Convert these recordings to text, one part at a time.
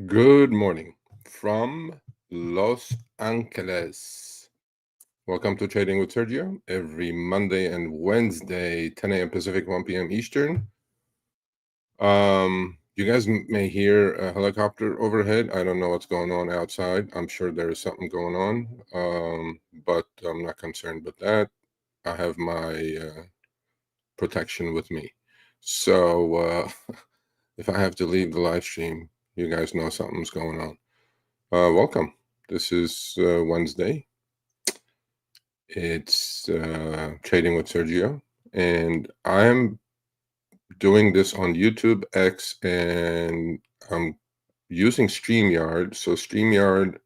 Good morning from Los Angeles. Welcome to Trading with Sergio every Monday and Wednesday, 10 a.m. Pacific, 1 p.m. Eastern. You guys may hear a helicopter overhead. I don't know what's going on outside. I'm sure there is something going on, but I'm not concerned with that. I have my protection with me. So if I have to leave the live stream, you guys know something's going on. Welcome. This is Wednesday. It's Trading with Sergio, and I'm doing this on YouTube, X, and I'm using StreamYard. So StreamYard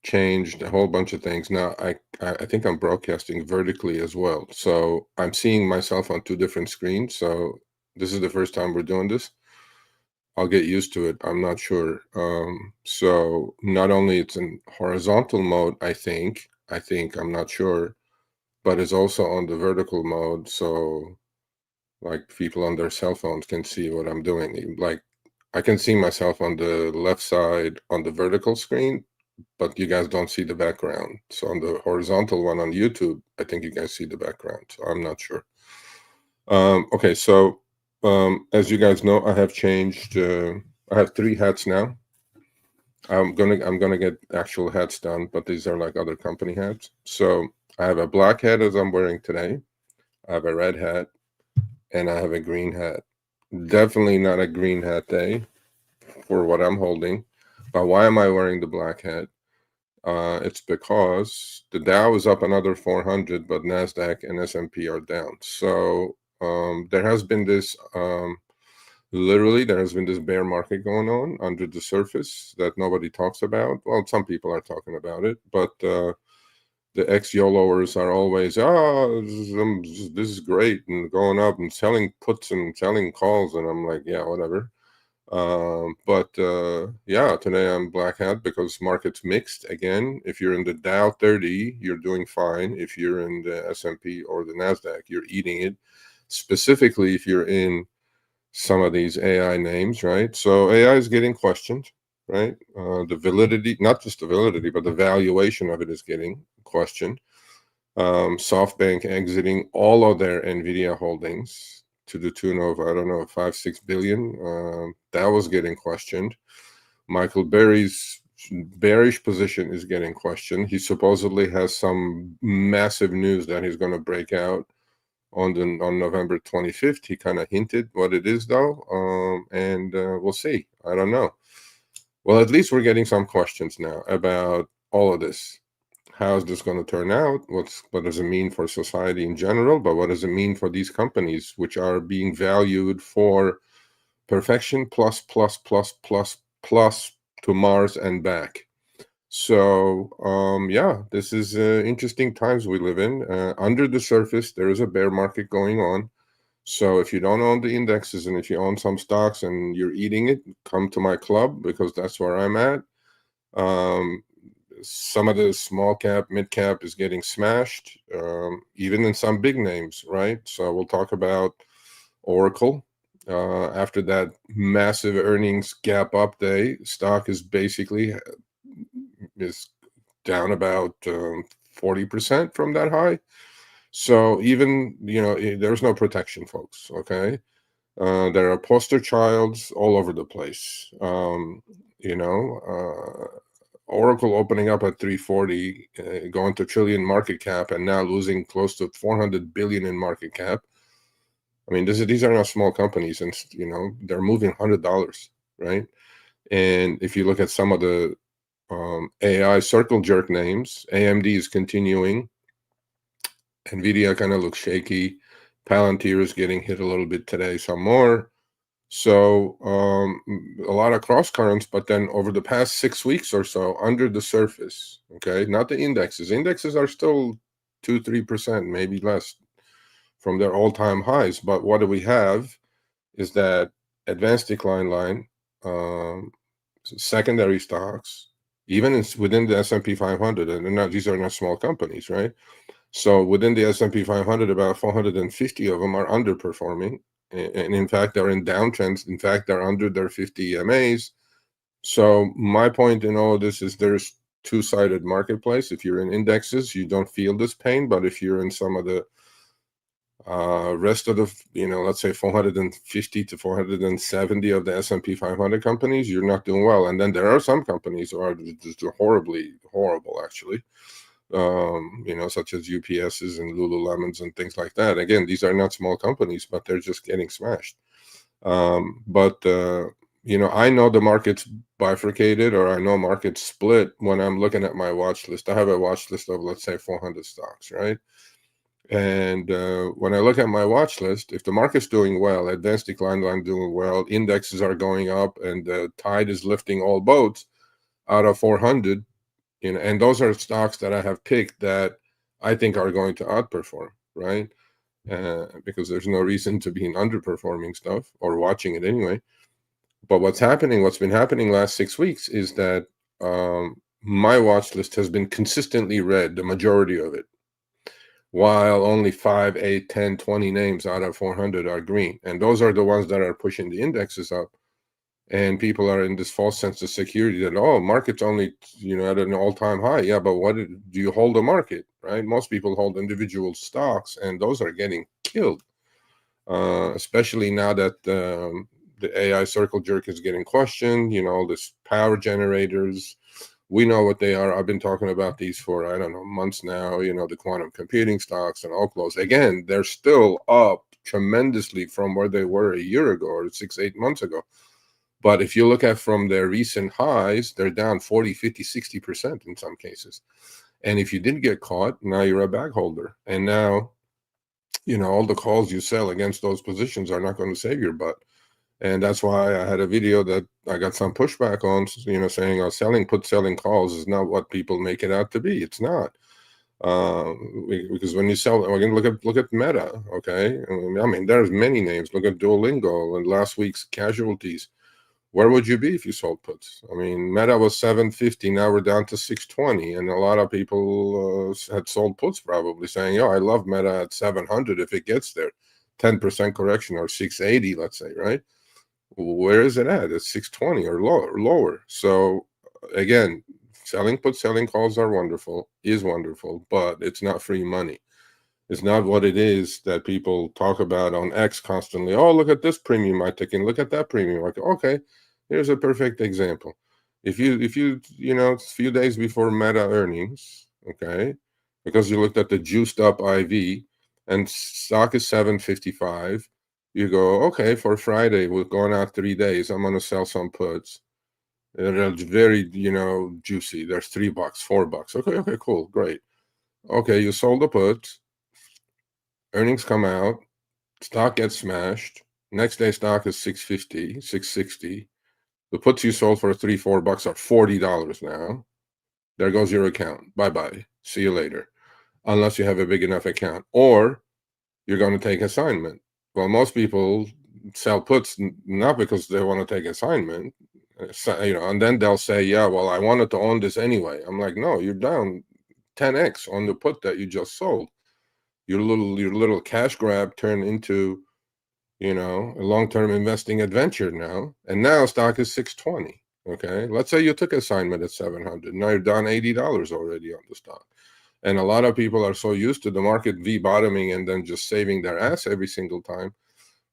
changed a whole bunch of things. Now I think I'm broadcasting vertically as well. So I'm seeing myself on two different screens. So this is the first time we're doing this. I'll get used to it. I'm not sure. So not only it's in horizontal mode, I think, I'm not sure, but it's also on the vertical mode. So like people on their cell phones can see what I'm doing. Like I can see myself on the left side on the vertical screen, but you guys don't see the background. So on the horizontal one on YouTube, I think you guys see the background. So I'm not sure. Okay, so as you guys know, I have changed. I have 3 hats now. I'm gonna get actual hats done, but these are like other company hats. So I have a black hat as I'm wearing today. I have a red hat, and I have a green hat. Definitely not a green hat day for what I'm holding. But why am I wearing the black hat? It's because the Dow is up another 400, but Nasdaq and S&P are down. So there has been this. Literally, there has been this bear market going on under the surface that nobody talks about. Well, some people are talking about it, but the ex-YOLOers are always, this is great, and going up and selling puts and selling calls, and I'm like, yeah, whatever. Yeah, today I'm black hat because market's mixed again. If you're in the Dow 30, you're doing fine. If you're in the S&P or the Nasdaq, you're eating it. Specifically, if you're in some of these AI names, right? So AI is getting questioned, right? The validity, not just the validity, but the valuation of it is getting questioned. SoftBank exiting all of their NVIDIA holdings to the tune of, I don't know, 5-6 billion. That was getting questioned. Michael Berry's bearish position is getting questioned. He supposedly has some massive news that he's going to break out on November 25th. He kind of hinted what it is, though, and we'll see. I don't know. Well, at least we're getting some questions now about all of this. How is this going to turn out? What does it mean for society in general? But what does it mean for these companies, which are being valued for perfection plus plus plus plus plus to Mars and back? So yeah, this is interesting times we live in. Under the surface, there is a bear market going on. So if you don't own the indexes and if you own some stocks and you're eating it, come to my club because that's where I'm at. Some of the small cap, mid cap is getting smashed, even in some big names, right? So we'll talk about Oracle. After that massive earnings gap up day, stock is basically is down about 40% from that high. So even, there's no protection, folks, okay? There are poster childs all over the place. You know, Oracle opening up at 340, going to trillion market cap, and now losing close to 400 billion in market cap. I mean, these are not small companies, and they're moving $100, right? And if you look at some of the AI circle jerk names, AMD is continuing. NVIDIA kind of looks shaky. Palantir is getting hit a little bit today, some more. So a lot of cross currents, but then over the past 6 weeks or so, under the surface, okay, not the indexes. Indexes are still 2-3%, maybe less from their all-time highs. But what do we have is that advanced decline line, secondary stocks, even within the S&P 500, and these are not small companies, right? So within the S&P 500, about 450 of them are underperforming. And in fact, they're in downtrends. In fact, they're under their 50 EMAs. So my point in all of this is there's two-sided marketplace. If you're in indexes, you don't feel this pain, but if you're in some of the rest of the, let's say 450 to 470 of the S&P 500 companies, you're not doing well. And then there are some companies who are just horribly horrible, actually, such as UPSs and Lululemons and things like that. Again, these are not small companies, but they're just getting smashed. I know the market's bifurcated, or I know market's split when I'm looking at my watch list. I have a watch list of, let's say, 400 stocks, right? And when I look at my watch list, if the market's doing well, advanced decline line doing well, indexes are going up, and the tide is lifting all boats out of 400, and those are stocks that I have picked that I think are going to outperform, right? Because there's no reason to be in underperforming stuff or watching it anyway. But what's been happening last 6 weeks is that my watch list has been consistently red, the majority of it, while only 5, 8, 10, 20 names out of 400 are green. And those are the ones that are pushing the indexes up. And people are in this false sense of security that, oh, market's only, at an all-time high. Yeah, but do you hold a market, right? Most people hold individual stocks, and those are getting killed, especially now that the AI circle jerk is getting questioned, this power generators. We know what they are. I've been talking about these for, I don't know, months now, the quantum computing stocks and all those. Again, they're still up tremendously from where they were a year ago or 6, 8 months ago. But if you look at from their recent highs, they're down 40, 50, 60% in some cases. And if you didn't get caught, now you're a bag holder. And now, all the calls you sell against those positions are not going to save your butt. And that's why I had a video that I got some pushback on, saying selling calls is not what people make it out to be. It's not. Because when you sell, again, look at Meta, okay? I mean, there's many names. Look at Duolingo and last week's casualties. Where would you be if you sold puts? I mean, Meta was 750, now we're down to 620, and a lot of people had sold puts probably saying, I love Meta at 700 if it gets there. 10% correction, or 680, let's say, right? Where is it at? It's 620 or lower. So again, selling puts, selling calls are wonderful, but it's not free money. It's not what it is that people talk about on X constantly. Oh, look at this premium I took in, look at that premium. Like, okay, here's a perfect example. If you a few days before Meta earnings, okay, because you looked at the juiced up IV and stock is 755, you go, okay, for Friday, we're going out 3 days, I'm going to sell some puts. They're very, juicy. There's $3, $4. Okay, cool, great. Okay, you sold the puts. Earnings come out. Stock gets smashed. Next day, stock is 650, 660. The puts you sold for $3, $4 are $40 now. There goes your account. Bye-bye. See you later. Unless you have a big enough account. Or you're going to take assignment. Well, most people sell puts not because they want to take assignment, and then they'll say, yeah, well, I wanted to own this anyway. I'm like, no, you're down 10x on the put that you just sold. Your little cash grab turned into, a long-term investing adventure now. And now stock is 620. Okay, let's say you took assignment at 700. Now you're down $80 already on the stock. And a lot of people are so used to the market V-bottoming and then just saving their ass every single time.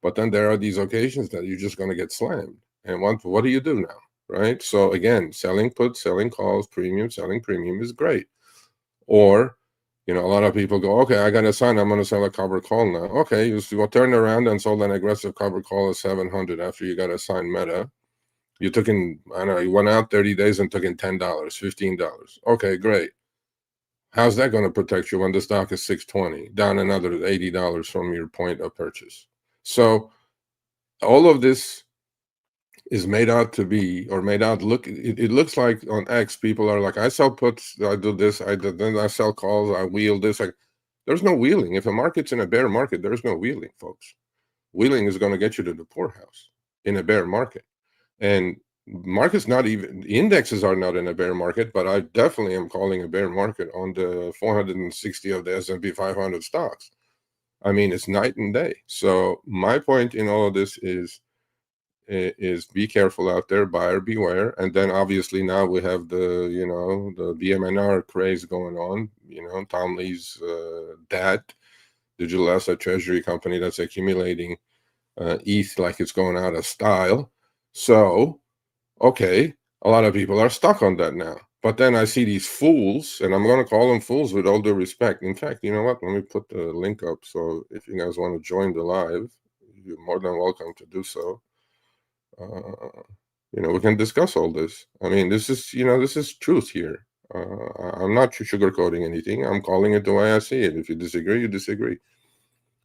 But then there are these occasions that you're just going to get slammed. And what do you do now, right? So again, selling puts, selling calls, selling premium is great. Or, a lot of people go, okay, I got a sign, I'm going to sell a covered call now. Okay, you turn around and sold an aggressive covered call at 700 after you got a signed Meta. You took in, I don't know, you went out 30 days and took in $10, $15. Okay, great. How's that going to protect you when the stock is 620, down another $80 from your point of purchase? So all of this is made out to be, or made out look, it looks like on X, people are like, I sell puts, I do this, then I sell calls, I wheel this. There's no wheeling. If a market's in a bear market, there's no wheeling, folks. Wheeling is going to get you to the poorhouse in a bear market. And market's not even, indexes are not in a bear market, but I definitely am calling a bear market on the 460 of the S&P 500 stocks. I mean, it's night and day. So my point in all of this is, is be careful out there, buyer beware. And then obviously now we have the, the BMNR craze going on, Tom Lee's dad, digital asset treasury company that's accumulating ETH like it's going out of style. So, okay, a lot of people are stuck on that now. But then I see these fools, and I'm going to call them fools with all due respect. In fact, you know what? Let me put the link up. So if you guys want to join the live, you're more than welcome to do so. We can discuss all this. I mean, this is truth here. I'm not sugarcoating anything. I'm calling it the way I see it. If you disagree, you disagree.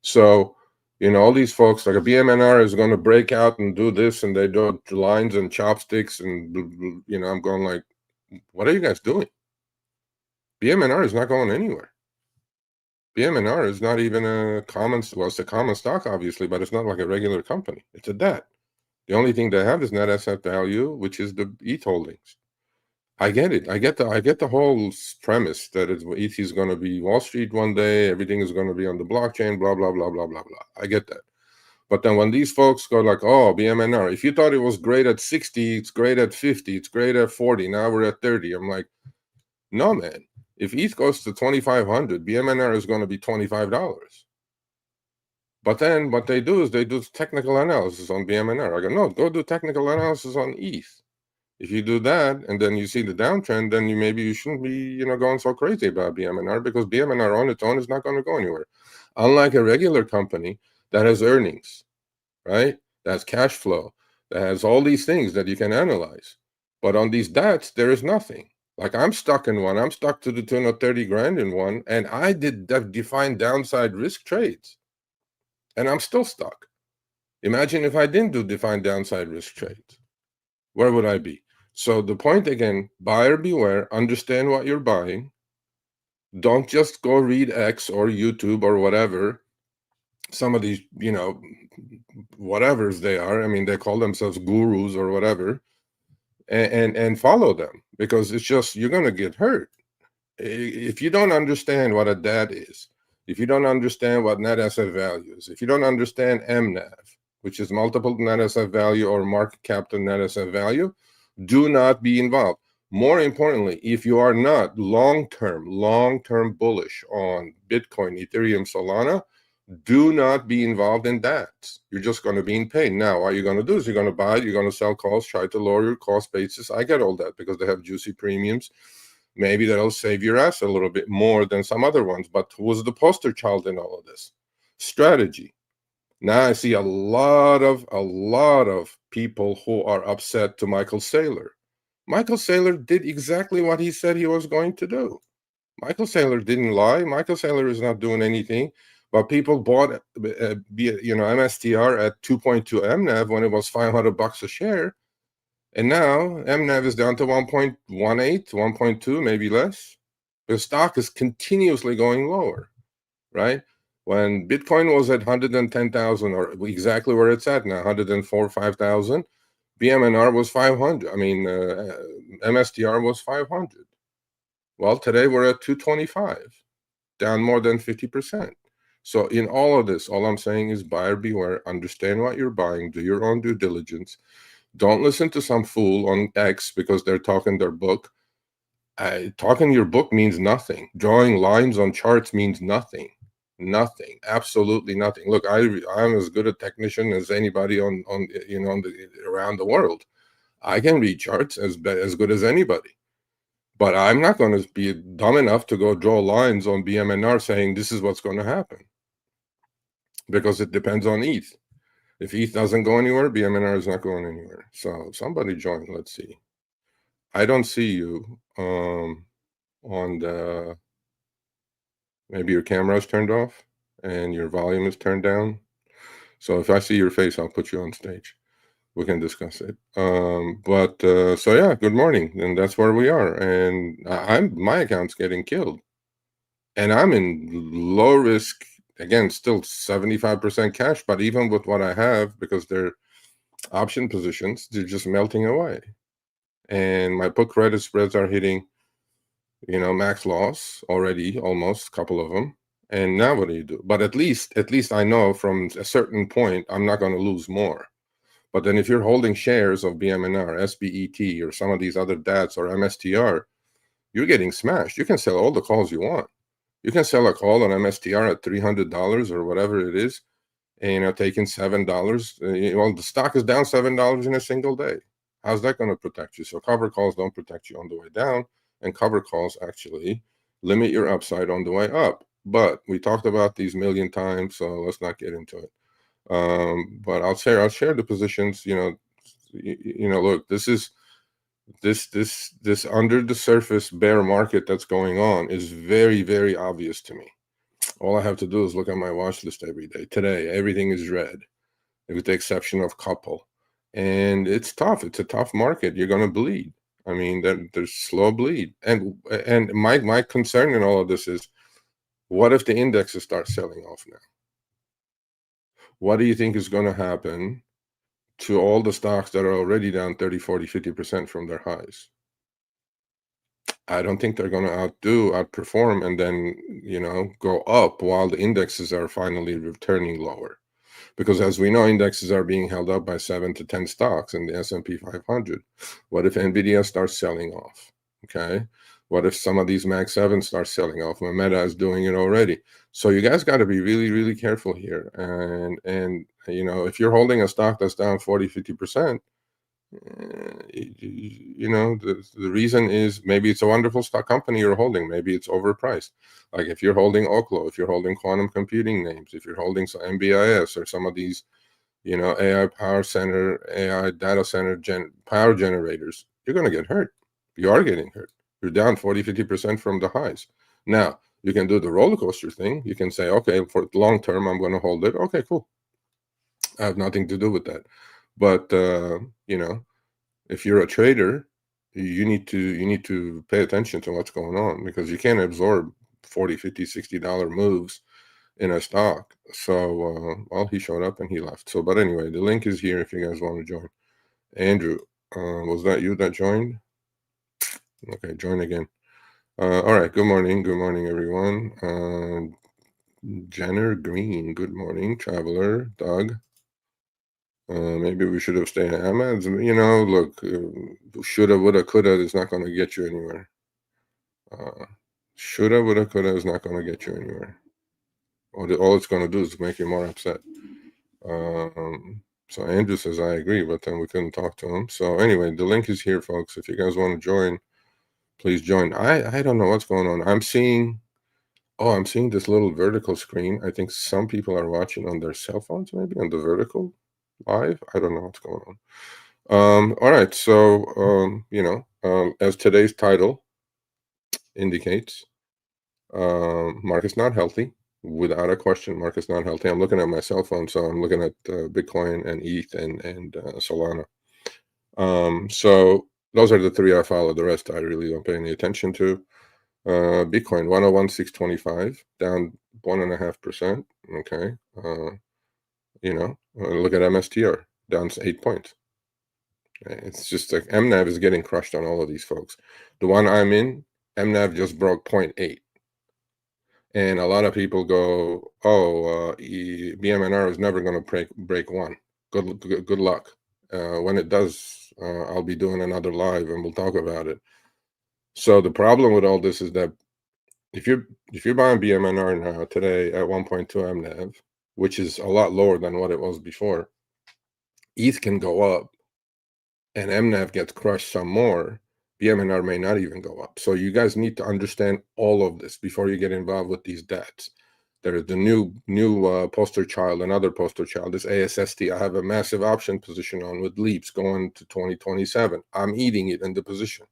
So, all these folks, like a BMNR is going to break out and do this, and they do lines and chopsticks, and, I'm going like, what are you guys doing? BMNR is not going anywhere. BMNR is not even a common, well, it's a common stock, obviously, but it's not like a regular company. It's a debt. The only thing they have is net asset value, which is the ETH holdings. I get it. I get the whole premise that ETH is going to be Wall Street one day. Everything is going to be on the blockchain. Blah blah blah blah blah blah. I get that. But then when these folks go like, "Oh, BMNR, if you thought it was great at 60, it's great at 50, it's great at 40. Now we're at 30." I'm like, no, man. If ETH goes to 2,500, BMNR is going to be $25. But then what they do is they do technical analysis on BMNR. I go, no, go do technical analysis on ETH. If you do that and then you see the downtrend, then maybe you shouldn't be, going so crazy about BMNR, because BMNR on its own is not going to go anywhere. Unlike a regular company that has earnings, right? That has cash flow, that has all these things that you can analyze. But on these DATs, there is nothing. Like I'm stuck in one. I'm stuck to the tune of 30 grand in one. And I did defined downside risk trades. And I'm still stuck. Imagine if I didn't do defined downside risk trades. Where would I be? So the point again, buyer beware, understand what you're buying. Don't just go read X or YouTube or whatever. Some of these, whatevers they are. I mean, they call themselves gurus or whatever. And follow them, because it's just, you're going to get hurt. If you don't understand what a DAT is, if you don't understand what net asset value is, if you don't understand MNAV, which is multiple net asset value or market cap to net asset value, do not be involved. More importantly, if you are not long-term bullish on Bitcoin, Ethereum, Solana, do not be involved in that. You're just going to be in pain. Now, what you're going to do is you're going to buy, you're going to sell calls, try to lower your cost basis. I get all that because they have juicy premiums. Maybe that'll save your ass a little bit more than some other ones. But who was the poster child in all of this? Strategy. Now I see a lot of people who are upset to Michael Saylor. Michael Saylor did exactly what he said he was going to do. Michael Saylor didn't lie. Michael Saylor is not doing anything. But people bought, MSTR at 2.2 MNAV when it was $500 a share. And now MNAV is down to 1.18, 1.2, maybe less. The stock is continuously going lower, right? When Bitcoin was at 110,000, or exactly where it's at now, 104, 5,000, BMNR was 500. I mean, MSTR was 500. Well, today we're at 225, down more than 50%. So in all of this, all I'm saying is buyer beware, understand what you're buying, do your own due diligence. Don't listen to some fool on X because they're talking their book. Talking your book means nothing. Drawing lines on charts means nothing. Nothing. Absolutely nothing. Look, I'm as good a technician as anybody around the world. I can read charts as good as anybody. But I'm not going to be dumb enough to go draw lines on BMNR saying this is what's going to happen, because it depends on ETH. If ETH doesn't go anywhere, BMNR is not going anywhere. So somebody join. Let's see. I don't see you on the, maybe your camera is turned off and your volume is turned down. So if I see your face, I'll put you on stage. We can discuss it. So yeah, good morning. And that's where we are. And my account's getting killed. And I'm in low risk, again, still 75% cash, but even with what I have, because they're option positions, they're just melting away. And my put credit spreads are hitting, max loss already, almost, a couple of them. And now what do you do? But at least I know from a certain point, I'm not going to lose more. But then if you're holding shares of BMNR, SBET, or some of these other DATs or MSTR, you're getting smashed. You can sell all the calls you want. You can sell a call on MSTR at $300 or whatever it is, and taking $7. Well, the stock is down $7 in a single day. How's that going to protect you? So cover calls don't protect you on the way down, and cover calls actually limit your upside on the way up. But we talked about these a million times, so let's not get into it. But I'll share the positions. Look, this is this under the surface bear market that's going on is very, very obvious to me. All I have to do is look at my watch list every day. Today, everything is red, with the exception of couple. And it's tough. It's a tough market. You're going to bleed. I mean, there's slow bleed. And my concern in all of this is, what if the indexes start selling off now? What do you think is going to happen to all the stocks that are already down 30, 40, 50% from their highs? I don't think they're going to outperform and then, go up while the indexes are finally returning lower. Because as we know, indexes are being held up by 7 to 10 stocks in the S&P 500. What if NVIDIA starts selling off? Okay. What if some of these Mag 7 start selling off? Meta is doing it already. So you guys got to be really, really careful here. And if you're holding a stock that's down 40, 50%, the reason is maybe it's a wonderful stock company you're holding. Maybe it's overpriced. Like if you're holding Oklo, if you're holding quantum computing names, if you're holding some MBIS or some of these, AI power center, AI data center power generators, you're going to get hurt. You are getting hurt. You're down 40, 50% from the highs. Now, you can do the roller coaster thing. You can say, okay, for long term, I'm going to hold it. Okay, cool. I have nothing to do with that. But, if you're a trader, you need to pay attention to what's going on, because you can't absorb 40, 50, $60 moves in a stock. So, well, he showed up and he left. So, but anyway, the link is here if you guys want to join. Andrew, was that you that joined? Okay, join again. All right, good morning. Good morning, everyone. Jenner Green, good morning. Traveler, Doug. Maybe we should have stayed at Ahmad's. Look, shoulda, woulda, coulda is not going to get you anywhere. Shoulda, woulda, coulda is not going to get you anywhere. All it's going to do is make you more upset. So Andrew says, I agree, but then we couldn't talk to him. So anyway, the link is here, folks. If you guys want to join, please join. I don't know what's going on. I'm seeing this little vertical screen. I think some people are watching on their cell phones, maybe on the vertical live. I don't know what's going on. All right. So, as today's title indicates, market's not healthy. Without a question, market's not healthy. I'm looking at my cell phone, so I'm looking at Bitcoin and ETH and Solana. So those are the three I follow. The rest I really don't pay any attention to. Bitcoin 101,625, down 1.5%. Okay. Look at MSTR, down 8 points. It's just like MNAV is getting crushed on all of these folks. The one I'm in, MNAV just broke 0.8. And a lot of people go, BMNR is never going to break one. Good luck. When it does, I'll be doing another live and we'll talk about it. So the problem with all this is that if you're buying BMNR now today at 1.2 MNAV, which is a lot lower than what it was before, ETH can go up and MNAV gets crushed some more. BMNR may not even go up. So you guys need to understand all of this before you get involved with these DATs. There is the new poster child, another poster child, this ASST. I have a massive option position on with leaps going to 2027. I'm eating it in the position.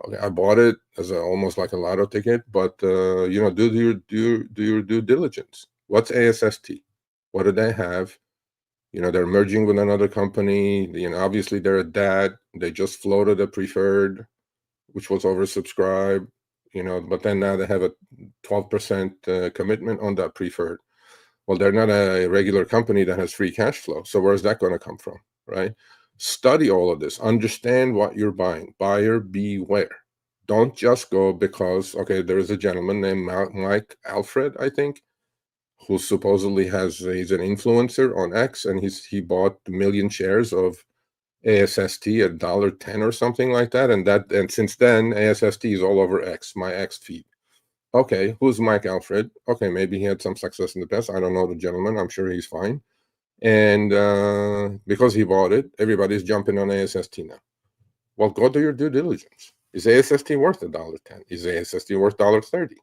Okay, I bought it as almost like a lotto ticket, but do your due diligence. What's ASST? What do they have? They're merging with another company. Obviously they're a DAT. They just floated a preferred, which was oversubscribed. But then now they have a 12% commitment on that preferred. Well, they're not a regular company that has free cash flow. So where's that going to come from, right? Study all of this. Understand what you're buying. Buyer beware. Don't just go because, okay, there is a gentleman named Mike Alfred, I think, who supposedly he's an influencer on X, and he bought 1 million shares of ASST at $1.10 or something like that, and since then ASST is all over X, my X feed. Okay, who's Mike Alfred? Okay, maybe he had some success in the past. I don't know the gentleman. I'm sure he's fine. And because he bought it, everybody's jumping on ASST now. Well, go do your due diligence. Is ASST worth $1.10? Is ASST worth $1.30?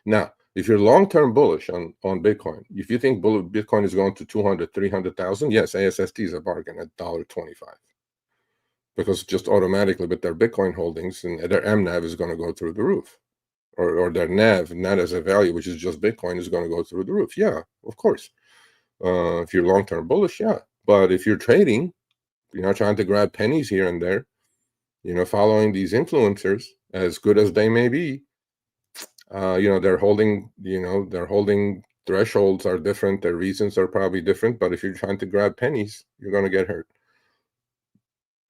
Now, if you're long-term bullish on Bitcoin, if you think Bitcoin is going to 200, 300,000, yes, ASST is a bargain at $1.25. Because just automatically with their Bitcoin holdings, and their MNAV is going to go through the roof. Or their NAV, not as a value, which is just Bitcoin, is going to go through the roof. Yeah, of course. If you're long-term bullish, yeah. But if you're trading, you're not trying to grab pennies here and there, following these influencers, as good as they may be, they're holding, their holding thresholds are different. Their reasons are probably different. But if you're trying to grab pennies, you're going to get hurt.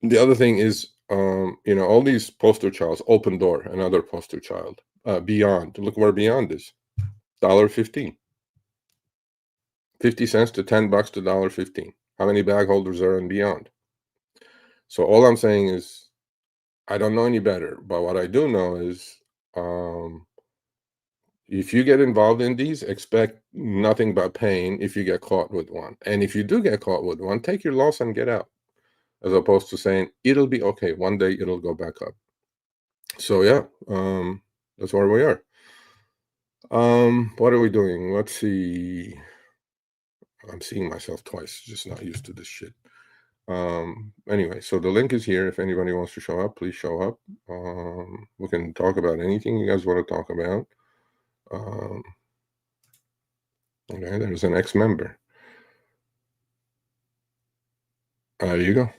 The other thing is, all these poster childs, Open Door, another poster child, Beyond. Look where Beyond is, $1.15. 50 cents to $10 to $1.15. How many bag holders are in Beyond? So all I'm saying is, I don't know any better, but what I do know is, if you get involved in these, expect nothing but pain if you get caught with one. And if you do get caught with one, take your loss and get out, as opposed to saying it'll be okay. One day it'll go back up. So yeah, that's where we are. What are we doing? Let's see. I'm seeing myself twice, just not used to this shit. Anyway, so the link is here. If anybody wants to show up, please show up. We can talk about anything you guys want to talk about. Okay, there's an ex-member. There you go.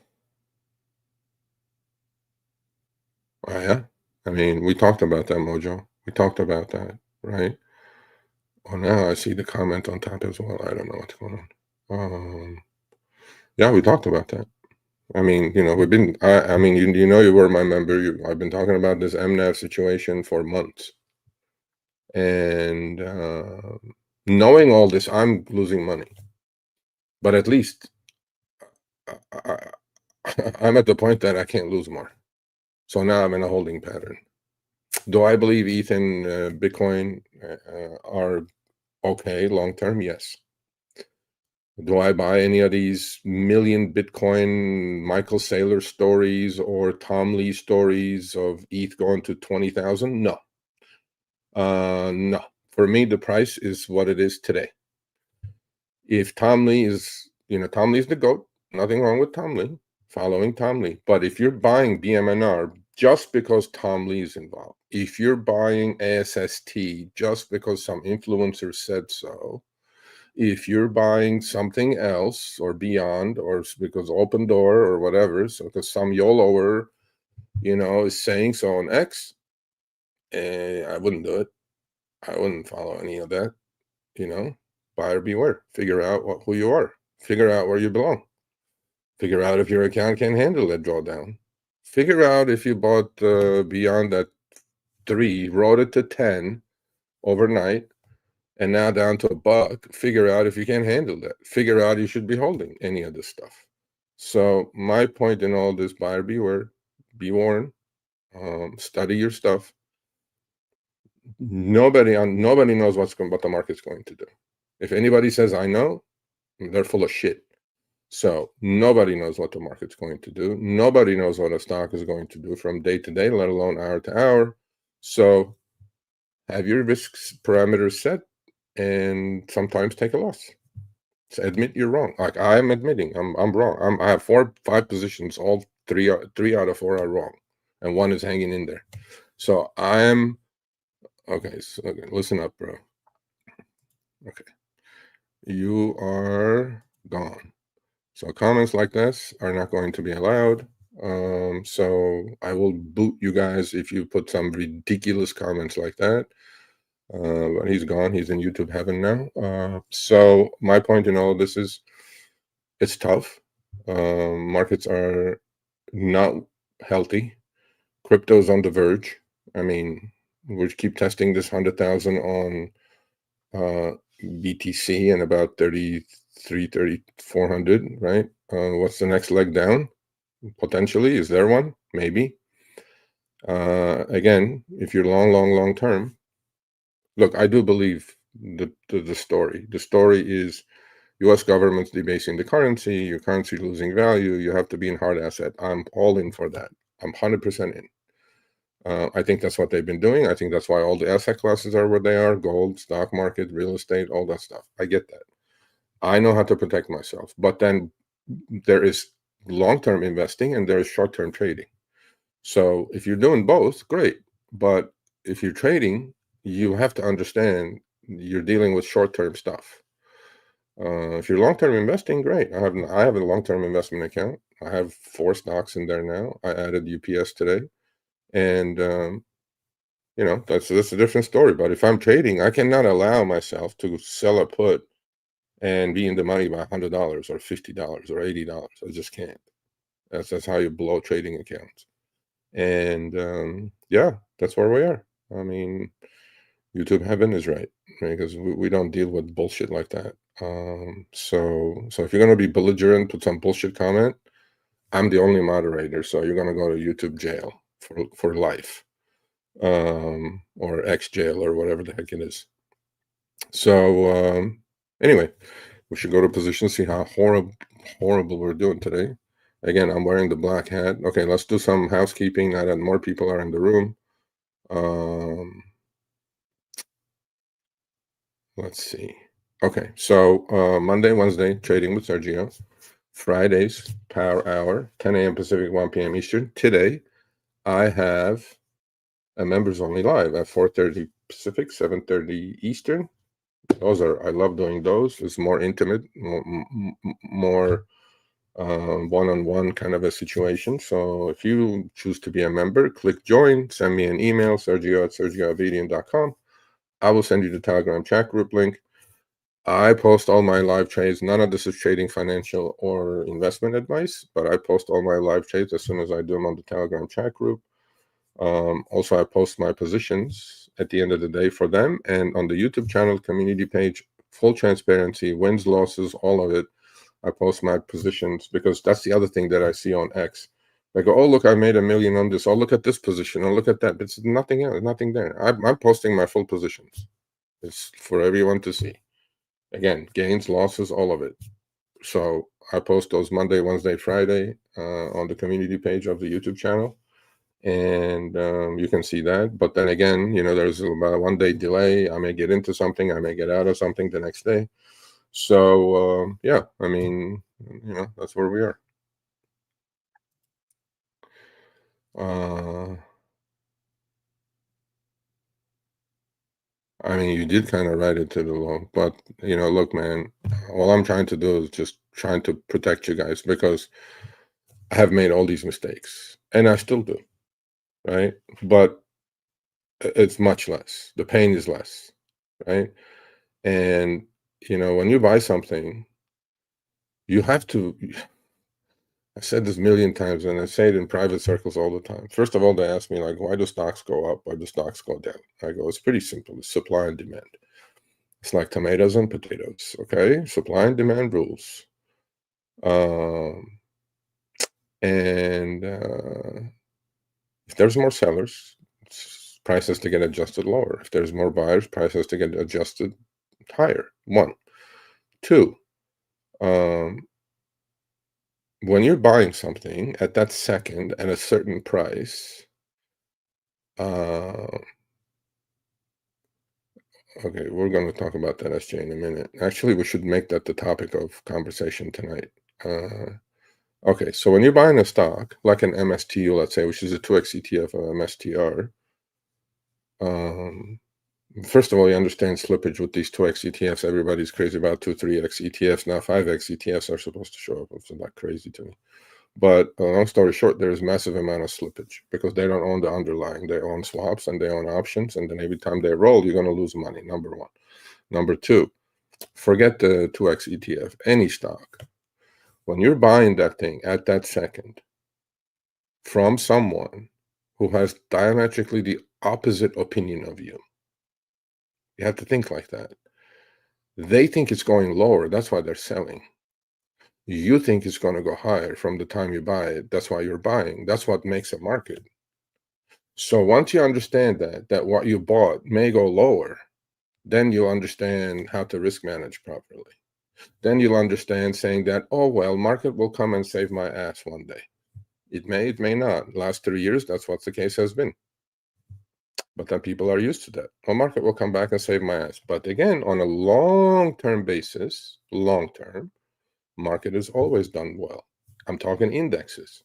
Oh, yeah? I mean, we talked about that, Mojo. We talked about that, right? Oh, now I see the comment on top as well. I don't know what's going on. Yeah, we talked about that. I mean, we've been, I mean, you were my member. I've been talking about this MNAV situation for months. And knowing all this, I'm losing money. But at least I'm at the point that I can't lose more. So now I'm in a holding pattern. Do I believe ETH and Bitcoin are okay long-term? Yes. Do I buy any of these million Bitcoin Michael Saylor stories or Tom Lee stories of ETH going to 20,000? No. No. For me, the price is what it is today. If Tom Lee is, Tom Lee's the GOAT. Nothing wrong with Tom Lee, following Tom Lee. But if you're buying BMNR just because Tom Lee is involved, if you're buying ASST just because some influencer said so, if you're buying something else or Beyond, or because Open Door or whatever, so because some YOLOer, is saying so on X, I wouldn't do it. I wouldn't follow any of that. Buyer beware. Figure out who you are. Figure out where you belong. Figure out if your account can handle that drawdown. Figure out if you bought Beyond at 3, rode it to 10 overnight, and now down to $1. Figure out if you can handle that. Figure out you should be holding any of this stuff. So my point in all this, buyer beware, be warned, study your stuff. Nobody knows what the market's going to do. If anybody says I know, they're full of shit. So nobody knows what the market's going to do. Nobody knows what a stock is going to do from day to day, let alone hour to hour. So have your risks parameters set, and sometimes take a loss. So admit you're wrong. Like I am admitting I'm wrong. I have 4-5 positions. All three out of 4 are wrong, and one is hanging in there. So I am okay. So, okay, listen up, bro. Okay, you are gone. So comments like this are not going to be allowed. So I will boot you guys if you put some ridiculous comments like that. But he's gone. He's in YouTube heaven now. So my point in all of this is, it's tough. Markets are not healthy. Crypto's on the verge. I mean, we keep testing this 100,000 on BTC and about 3,400, right? What's the next leg down? Potentially, is there one? Maybe. Again, if you're long term, look, I do believe the story. The story is U.S. government's debasing the currency, your currency losing value, you have to be in hard asset. I'm all in for that. I'm 100% in. I think that's what they've been doing. I think that's why all the asset classes are where they are: gold, stock market, real estate, all that stuff. I get that. I know how to protect myself. But then there is long-term investing and there is short-term trading. So if you're doing both, great. But if you're trading, you have to understand you're dealing with short-term stuff. If you're long-term investing, great. I have a long-term investment account. I have 4 stocks in there now. I added UPS today, and that's a different story. But if I'm trading, I cannot allow myself to sell a put and be in the money by $100 or $50 or $80. I just can't. That's how you blow trading accounts. And yeah, that's where we are. I mean, YouTube heaven is right, because we don't deal with bullshit like that. So if you're gonna be belligerent, put some bullshit comment, I'm the only moderator, so you're gonna go to YouTube jail for life, or X jail or whatever the heck it is. So anyway, we should go to position, see how horrible we're doing today. Again, I'm wearing the black hat. Okay, let's do some housekeeping now that more people are in the room. Let's see. Okay, so Monday, Wednesday, trading with Sergio. Fridays, Power Hour, 10 a.m. Pacific, 1 p.m. Eastern. Today, I have a members only live at 4:30 Pacific, 7:30 Eastern. I love doing those. It's more intimate, more one-on-one kind of a situation. So if you choose to be a member, click join, send me an email, sergio@sergioavedian.com. I will send you the Telegram chat group link. I post all my live trades. None of this is trading, financial, or investment advice, but I post all my live trades as soon as I do them on the Telegram chat group. Also, I post my positions at the end of the day for them, and on the YouTube channel community page, full transparency, wins, losses, all of it. I post my positions, because that's the other thing that I see on X. I go, oh, look, I made $1 million on this. Oh, look at this position. Oh, look at that. It's nothing else, nothing there. I'm posting my full positions. It's for everyone to see. Again, gains, losses, all of it. So I post those Monday, Wednesday, Friday on the community page of the YouTube channel. And you can see that. But then again, there's about a 1 day delay. I may get into something. I may get out of something the next day. So yeah, I mean, that's where we are. I mean, you did kind of write it to the low, but look, man, all I'm trying to do is just trying to protect you guys, because I have made all these mistakes, and I still do, right? But it's much less. The pain is less, right? And when you buy something, you have to. I said this a million times, and I say it in private circles all the time. First of all, they ask me, like, why do stocks go up? Why do stocks go down? I go, it's pretty simple. It's supply and demand. It's like tomatoes and potatoes, okay? Supply and demand rules. And if there's more sellers, price has to get adjusted lower. If there's more buyers, price has to get adjusted higher. 1. 2, when you're buying something at that second at a certain price, okay, we're going to talk about that, SJ, in a minute. Actually, we should make that the topic of conversation tonight. Okay, so when you're buying a stock, like an MSTU, let's say, which is a 2x ETF of MSTR, first of all, you understand slippage with these 2x ETFs. Everybody's crazy about 2, 3x ETFs. Now 5x ETFs are supposed to show up. It's not crazy to me. But long story short, there is massive amount of slippage, because they don't own the underlying. They own swaps and they own options. And then every time they roll, you're going to lose money, number 1. Number 2, forget the 2x ETF, any stock. When you're buying that thing at that second from someone who has diametrically the opposite opinion of you have to think like that. They think it's going lower. That's why they're selling. You think it's going to go higher from the time you buy it. That's why you're buying. That's what makes a market. So once you understand that what you bought may go lower, then you'll understand how to risk manage properly. Then you'll understand saying that, oh, well, market will come and save my ass one day. It may not. Last 3 years, that's what the case has been. But then people are used to that. Well, market will come back and save my ass. But again, on a long-term basis, long-term, market has always done well. I'm talking indexes.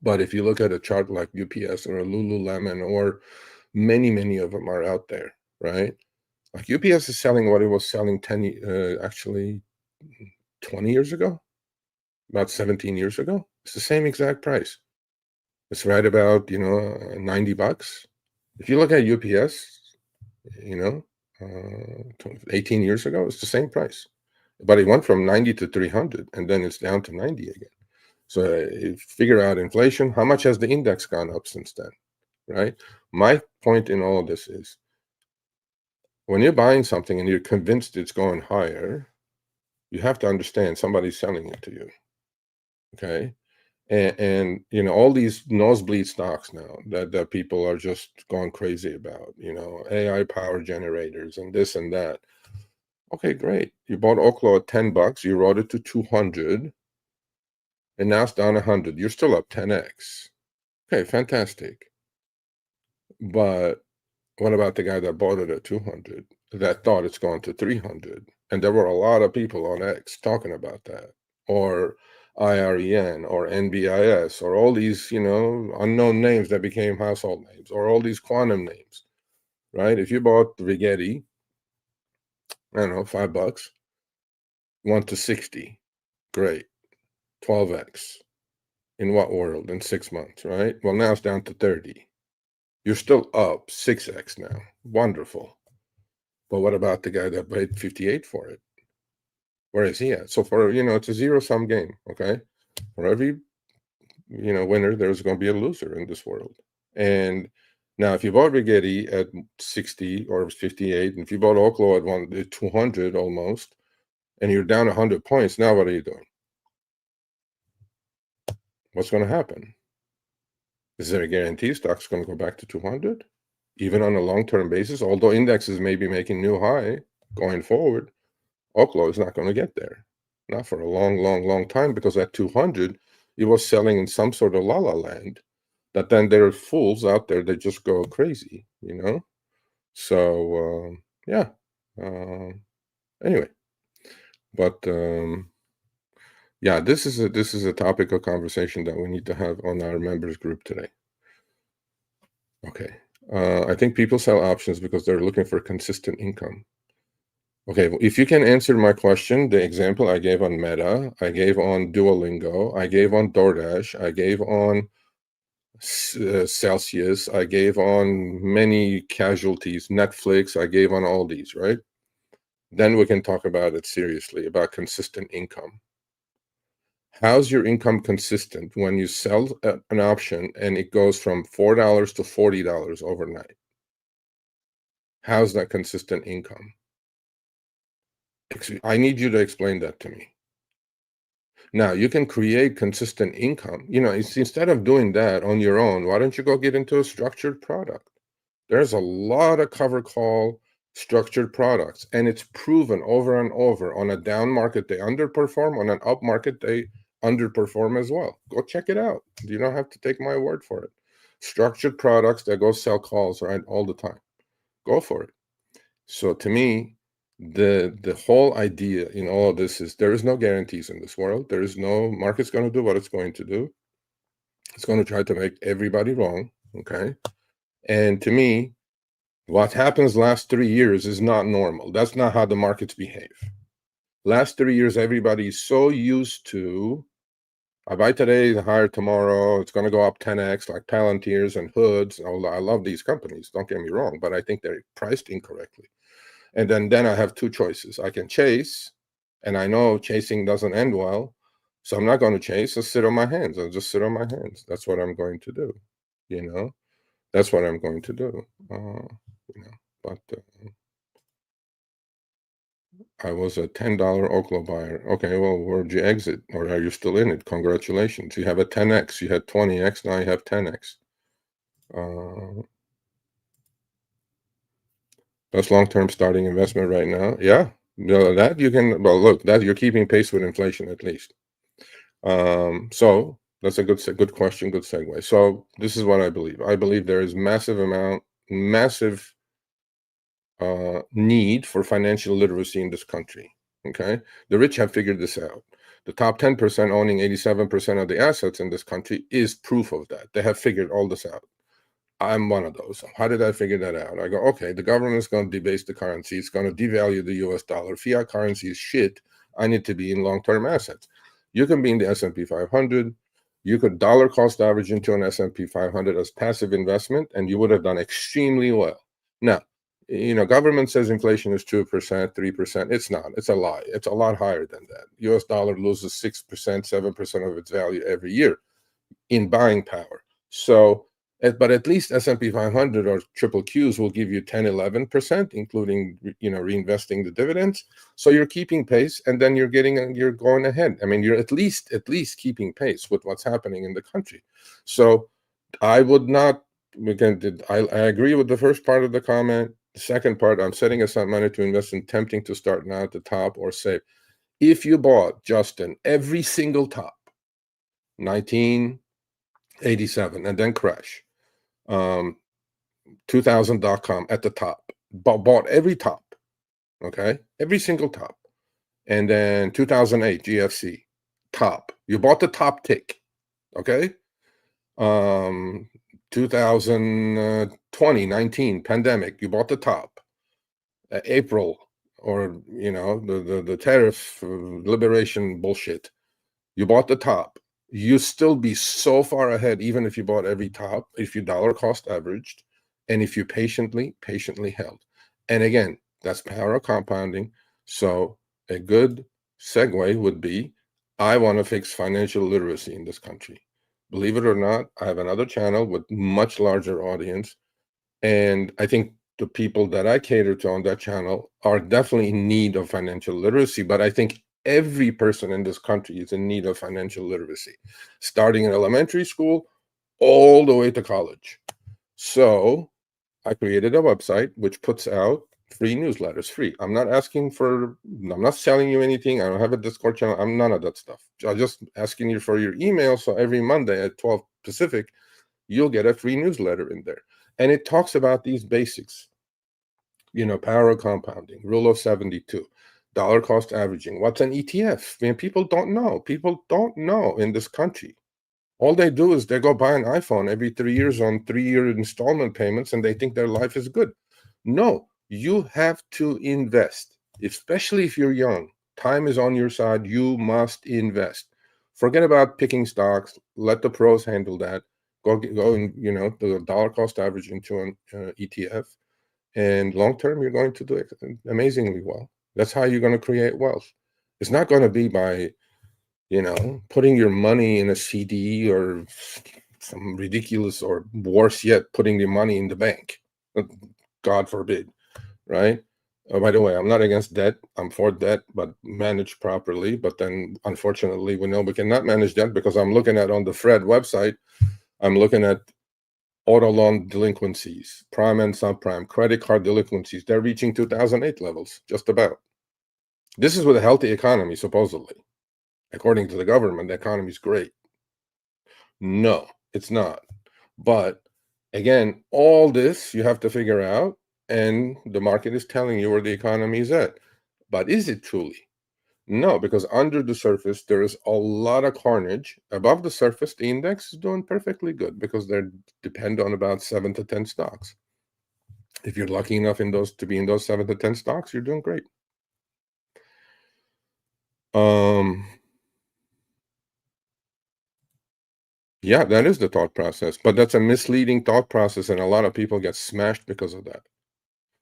But if you look at a chart like UPS or a Lululemon, or many of them are out there, right? Like UPS is selling what it was selling actually 20 years ago, about 17 years ago. It's the same exact price. It's right about, $90. If you look at UPS, you know, 18 years ago, it's the same price. But it went from 90 to 300, and then it's down to 90 again. So figure out inflation. How much has the index gone up since then, right? My point in all of this is, when you're buying something and you're convinced it's going higher, you have to understand somebody's selling it to you, okay? And all these nosebleed stocks now that people are just going crazy about, AI power generators and this and that. Okay, great. You bought Oklo at $10, you rode it to 200, and now it's down 100. You're still up 10x. Okay, fantastic. But what about the guy that bought it at 200 that thought it's going to 300? And there were a lot of people on X talking about that, or IREN, or NBIS, or all these, unknown names that became household names, or all these quantum names, right? If you bought Rigetti, I don't know, $5, went to 60, great, 12x. In what world? In 6 months, right? Well, now it's down to 30. You're still up 6x now. Wonderful. But what about the guy that paid 58 for it? Where is he at? So for, it's a zero-sum game, okay? For every, winner, there's going to be a loser in this world. And now if you bought Rigetti at 60 or 58, and if you bought Oklo at 200 almost, and you're down 100 points, now what are you doing? What's going to happen? Is there a guarantee stock's going to go back to 200? Even on a long-term basis, although indexes may be making new high going forward, Oklo is not going to get there. Not for a long time, because at 200, it was selling in some sort of la-la land that then there are fools out there that just go crazy, So, yeah. Anyway, but yeah, this is a topic of conversation that we need to have on our members group today. Okay. I think people sell options because they're looking for consistent income. Okay, if you can answer my question, the example I gave on Meta, I gave on Duolingo, I gave on DoorDash, I gave on Celsius, I gave on many casualties, Netflix, I gave on all these, right? Then we can talk about it seriously, about consistent income. How's your income consistent when you sell an option and it goes from $4 to $40 overnight? How's that consistent income? I need you to explain that to me. Now, you can create consistent income. Instead of doing that on your own, why don't you go get into a structured product? There's a lot of cover call structured products, and it's proven over and over. On a down market, they underperform. On an up market, they underperform as well. Go check it out. You don't have to take my word for it. Structured products that go sell calls, right, all the time. Go for it. So to me, the whole idea in all of this is there is no guarantees in this world. There is no market's going to do what it's going to do. It's going to try to make everybody wrong, okay? And to me, what happens last 3 years is not normal. That's not how the markets behave. Last 3 years, everybody's so used to, I buy today, higher tomorrow, it's going to go up 10x, like Palantirs and Hoods. I love these companies, don't get me wrong, but I think they're priced incorrectly. And then I have two choices. I can chase, and I know chasing doesn't end well, so I'm not going to chase. I'll sit on my hands. I'll just sit on my hands. That's what I'm going to do. That's what I'm going to do. But I was a $10 Oklo buyer. Okay, well, where'd you exit? Or are you still in it? Congratulations. You have a 10x. You had 20x, now you have 10x. That's long-term starting investment right now. Yeah, no, that you can. Well, look, that you're keeping pace with inflation at least. So that's a good question, good segue. So this is what I believe. I believe there is massive need for financial literacy in this country. Okay, the rich have figured this out. The top 10% owning 87% of the assets in this country is proof of that. They have figured all this out. I'm one of those. How did I figure that out? I go, okay, the government is going to debase the currency. It's going to devalue the US dollar. Fiat currency is shit. I need to be in long-term assets. You can be in the S&P 500. You could dollar cost average into an S&P 500 as passive investment, and you would have done extremely well. Now, government says inflation is 2%, 3%. It's not. It's a lie. It's a lot higher than that. US dollar loses 6%, 7% of its value every year in buying power. So, but at least S&P 500 or triple Qs will give you 10, 11%, including, reinvesting the dividends. So you're keeping pace, and then you're going ahead. I mean, you're at least keeping pace with what's happening in the country. So I would not, again, I agree with the first part of the comment. The second part, I'm setting aside money to invest in tempting to start now at the top or save. If you bought, Justin, every single top, 1987, and then crash, 2000.com at the top, bought every top, okay, every single top, and then 2008 GFC top, you bought the top tick, okay, 2020 19 pandemic, you bought the top, April, or the tariff liberation bullshit, you bought the top, you still be so far ahead, even if you bought every top, if you dollar cost averaged, and if you patiently held. And again, that's power of compounding. So a good segue would be, I want to fix financial literacy in this country. Believe it or not, I have another channel with much larger audience, and I think the people that I cater to on that channel are definitely in need of financial literacy. But I think every person in this country is in need of financial literacy, starting in elementary school all the way to college. So I created a website which puts out free newsletters, free. I'm not selling you anything. I don't have a Discord channel. I'm none of that stuff. I'm just asking you for your email. So every Monday at 12 Pacific, you'll get a free newsletter in there. And it talks about these basics, power of compounding, rule of 72, dollar cost averaging. What's an ETF? I mean, people don't know. People don't know in this country. All they do is they go buy an iPhone every 3 years on 3-year installment payments, and they think their life is good. No, you have to invest, especially if you're young. Time is on your side. You must invest. Forget about picking stocks. Let the pros handle that. Go and, the dollar cost average into an ETF. And long term, you're going to do it amazingly well. That's how you're going to create wealth. It's not going to be by, putting your money in a CD or some ridiculous, or worse yet, putting the money in the bank. God forbid, right? By the way, I'm not against debt. I'm for debt, but managed properly. But then, unfortunately, we know we cannot manage debt, because I'm looking at, on the Fred website, I'm looking at auto loan delinquencies, prime and subprime, credit card delinquencies. They're reaching 2008 levels, just about. This is with a healthy economy, supposedly. According to the government, the economy is great. No, it's not. But again, all this you have to figure out, and the market is telling you where the economy is at. But is it truly? No, because under the surface, there is a lot of carnage. Above the surface, the index is doing perfectly good, because they depend on about 7 to 10 stocks. If you're lucky enough to be in those 7 to 10 stocks, you're doing great. Yeah, that is the thought process, but that's a misleading thought process, and a lot of people get smashed because of that.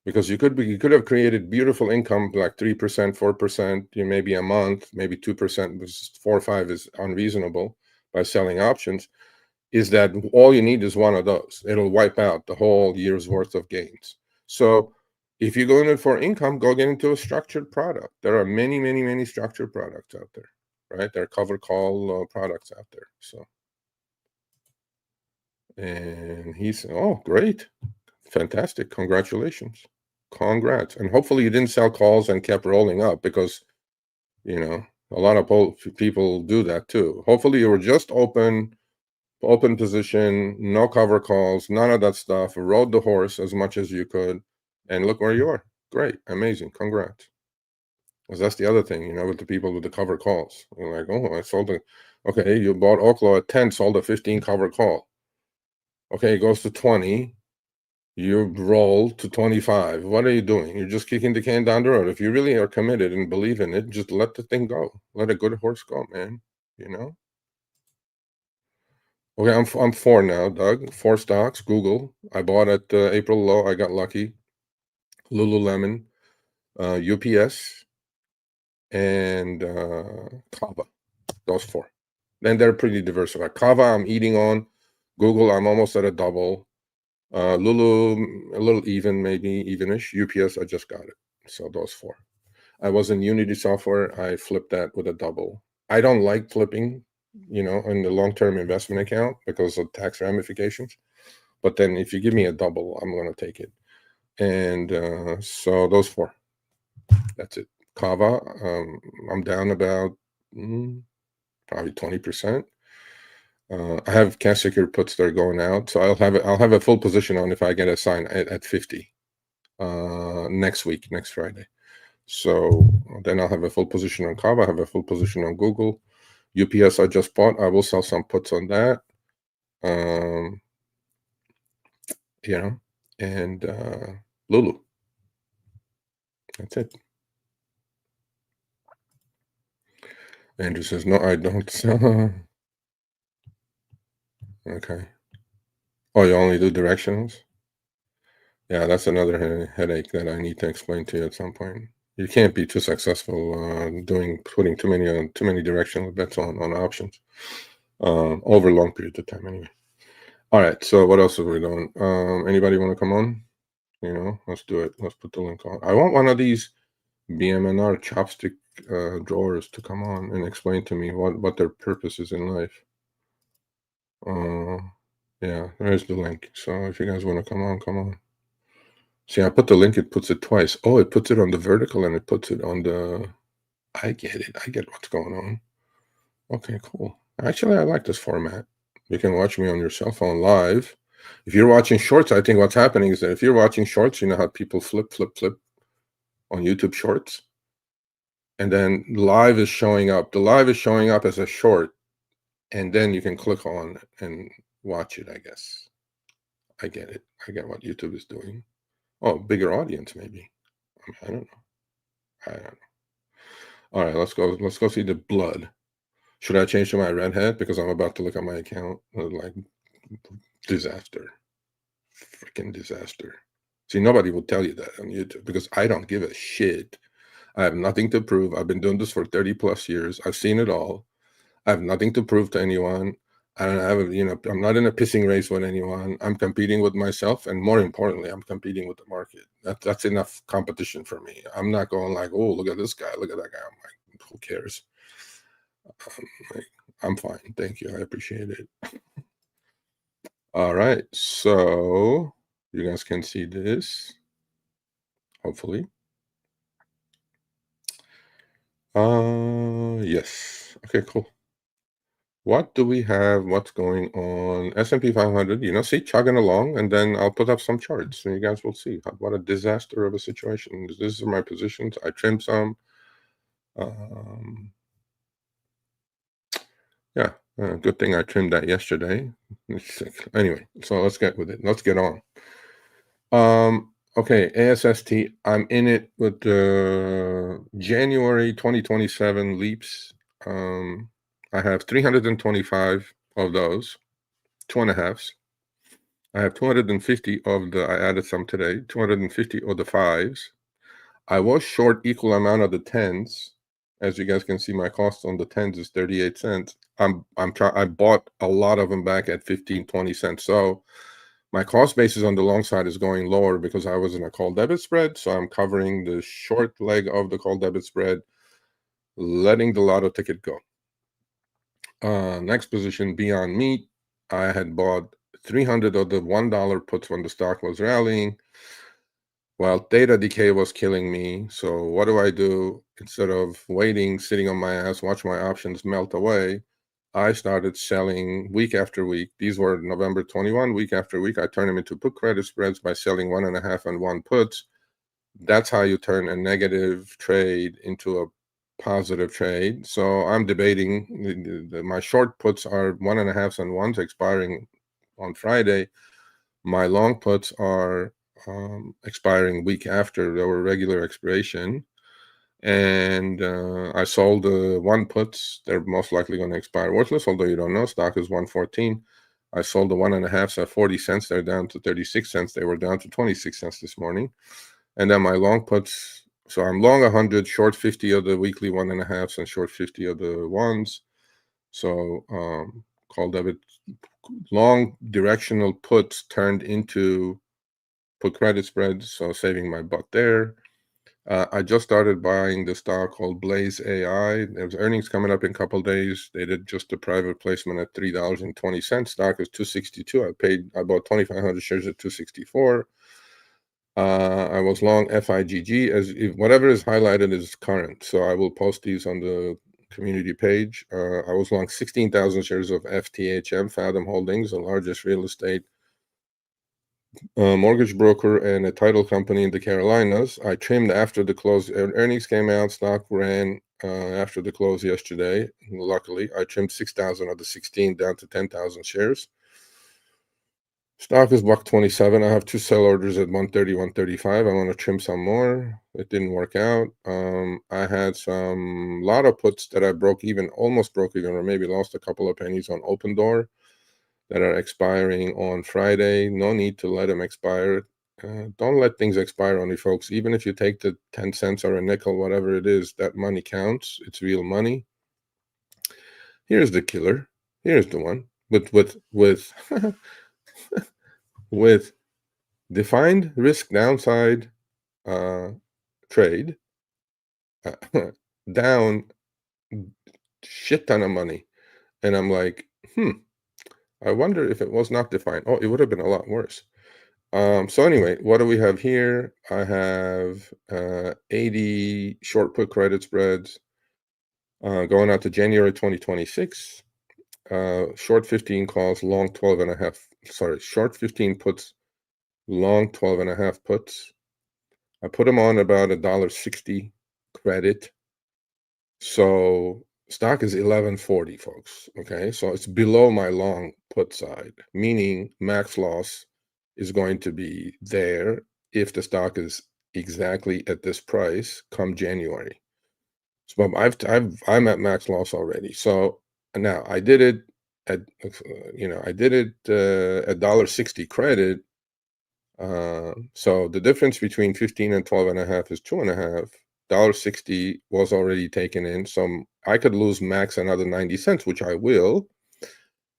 Because you could have created beautiful income, like 3%, 4%, maybe a month, maybe 2%, which 4 or 5 is unreasonable, by selling options. Is that all you need is one of those? It'll wipe out the whole year's worth of gains. So If you go in it for income, go get into a structured product. There are many, many, many structured products out there, right? There are cover call products out there. So, and he's, oh, great. Fantastic. Congratulations. Congrats. And hopefully you didn't sell calls and kept rolling up, because, you know, a lot of people do that too. Hopefully you were just open position, no cover calls, none of that stuff. Rode the horse as much as you could, and look where you are. Great. Amazing. Congrats. Because that's the other thing, you know, with the people with the cover calls. They're like, oh, I sold a, okay, you bought Oklo at 10, sold a 15 cover call. Okay, it goes to 20. You roll to 25. What are you doing? You're just kicking the can down the road. If you really are committed and believe in it, just let the thing go. Let a good horse go, man. You know? Okay, I'm 4 now, Doug. 4 stocks. Google. I bought at April low. I got lucky. Lululemon, UPS, and Kava. Those 4. Then they're pretty diversified. Kava, I'm eating on. Google, I'm almost at a double. Lulu, a little even, maybe evenish. UPS, I just got it. So those 4. I was in Unity Software. I flipped that with a double. I don't like flipping, you know, in the long-term investment account because of tax ramifications. But then if you give me a double, I'm going to take it. And so those 4. That's it. Kava, I'm down about probably 20%. I have cash secured puts that are going out, so I'll have a full position on if I get a sign at 50 next week, next Friday. So then I'll have a full position on Kava. I have a full position on Google. UPS I just bought. I will sell some puts on that. You know, and Lulu. That's it. Andrew says, no, I don't sell. Okay. Oh, you only do directionals? Yeah, that's another headache that I need to explain to you at some point. You can't be too successful putting too many directional bets on options over long periods of time. Anyway, all right. So what else are we doing? Anybody want to come on? You know, let's do it. Let's put the link on. I want one of these BMNR chopstick drawers to come on and explain to me what their purpose is in life. Yeah, there's the link. So if you guys want to come on, come on. See, I put the link, it puts it twice. Oh, it puts it on the vertical and it puts it on the... I get it. I get what's going on. Okay, cool. Actually, I like this format. You can watch me on your cell phone live. If you're watching shorts, I think what's happening is that if you're watching shorts, you know how people flip on YouTube Shorts? And then live is showing up. The live is showing up as a short, and then you can click on and watch it, I guess. I get it. I get what YouTube is doing. Oh, bigger audience, maybe. I don't know. All right, let's go see the blood. Should I change to my redhead? Because I'm about to look at my account. Like, disaster. Freaking disaster. See, nobody will tell you that on YouTube because I don't give a shit. I have nothing to prove. I've been doing this for 30 plus years. I've seen it all. I have nothing to prove to anyone. I don't have, you know, I'm not in a pissing race with anyone. I'm competing with myself, and more importantly, I'm competing with the market. That's enough competition for me. I'm not going like, oh, look at this guy, look at that guy. I'm like, who cares? I'm fine, thank you. I appreciate it. All right, so you guys can see this, hopefully. Yes. Okay, cool. What do we have? What's going on? S&P 500, you know, see, chugging along, and then I'll put up some charts, and you guys will see what a disaster of a situation. This is my positions. I trimmed some. Yeah, good thing I trimmed that yesterday. Anyway, so let's get with it. Let's get on. Okay, ASST. I'm in it with the January 2027 leaps. I have 325 of those, 2.5s. I have 250 of the, I added some today, 250 of the 5s. I was short equal amount of the 10s. As you guys can see, my cost on the 10s is 38 cents. I bought a lot of them back at 15, 20 cents. So My cost basis on the long side is going lower because I was in a call debit spread, so I'm covering the short leg of the call debit spread, letting the lotto ticket go. Next position, Beyond Meat. I had bought 300 of the $1 puts when the stock was rallying. Well, data decay was killing me. So what do? Instead of waiting, sitting on my ass, watch my options melt away, I started selling week after week. These were November 21, week after week. I turned them into put credit spreads by selling 1.5 and 1 puts. That's how you turn a negative trade into a positive trade. So I'm debating. My short puts are 1.5s and 1s expiring on Friday. My long puts are expiring week after. They were regular expiration. And I sold the 1 puts. They're most likely going to expire worthless, although you don't know. Stock is 114. I sold the 1.5s at 40 cents. They're down to 36 cents. They were down to 26 cents this morning. And then my long puts, so I'm long 100, short 50 of the weekly 1.5s and short 50 of the ones. So call debit, long directional puts turned into put credit spreads, so saving my butt there. I just started buying the stock called Blaze AI. There's earnings coming up in a couple days. They did just a private placement at $3.20. Stock is $262. I bought 2,500 shares at $264. I was long FIGG, as if whatever is highlighted is current. So I will post these on the community page. I was long 16,000 shares of FTHM, Fathom Holdings, the largest real estate mortgage broker and a title company in the Carolinas. I trimmed after the close. Earnings came out. Stock ran after the close yesterday. Luckily, I trimmed 6,000 of the 16 down to 10,000 shares. Stock is $127. I have 2 sell orders at 130, 135. I want to trim some more. It didn't work out. I had some lot of puts that I almost broke even, or maybe lost a couple of pennies on Open Door that are expiring on Friday. No need to let them expire. Don't let things expire on you, folks. Even if you take the 10 cents or a nickel, whatever it is, that money counts. It's real money. Here's the killer. Here's the one with with defined risk downside trade down shit ton of money, and I'm like, I wonder if it was not defined. Oh, it would have been a lot worse. So anyway, what do we have here? I have 80 short put credit spreads going out to January 2026. Short 15 calls, long 12.5. Sorry, short 15 puts, long 12.5 puts. I put them on about $1.60 credit. So stock is 1140, folks. Okay, so it's below my long put side, meaning max loss is going to be there if the stock is exactly at this price come January. So I'm at max loss already. So now I did it at $1.60 credit. So the difference between 15 and 12.5 is 2.5. $1.60 was already taken in. So I could lose max another 90 cents, which I will,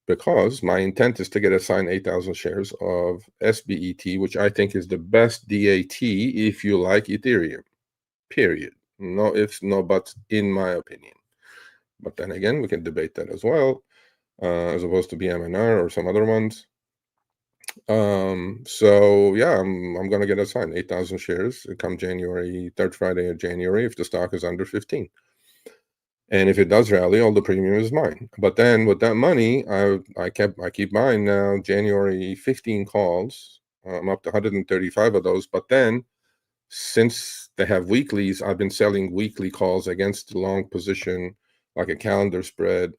because my intent is to get assigned 8,000 shares of SBET, which I think is the best DAT if you like Ethereum, period. No ifs, no buts, in my opinion. But then again, we can debate that as well, as opposed to BMNR or some other ones. So yeah, I'm gonna get assigned 8,000 shares come January, third Friday of January, if the stock is under 15. And if it does rally, all the premium is mine. But then with that money, I keep buying now January 15 calls. I'm up to 135 of those. But then since they have weeklies, I've been selling weekly calls against the long position, like a calendar spread,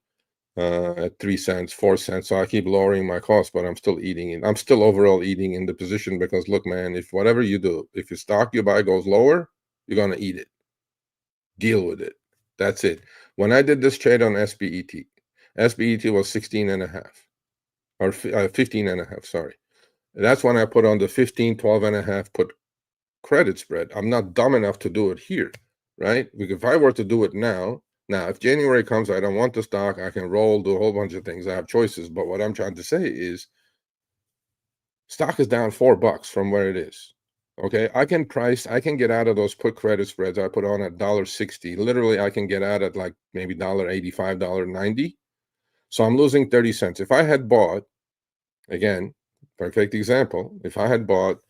at 3 cents, 4 cents. So I keep lowering my cost, but I'm still eating it. I'm still overall eating in the position because look, man, if whatever you do, if your stock you buy goes lower, you're gonna eat it. Deal with it. That's it. When I did this trade on SBET was 16.5 or 15.5. Sorry. That's when I put on the 15, 12.5 put credit spread. I'm not dumb enough to do it here, right? Because if I were to do it now, if January comes, I don't want the stock, I can roll, do a whole bunch of things. I have choices. But what I'm trying to say is Stock is down $4 from where it is. Okay, I can get out of those put credit spreads I put on at $1.60. Literally, I can get out at like maybe $1.85, $1.90. So I'm losing 30 cents. If I had bought, again, perfect example, if I had bought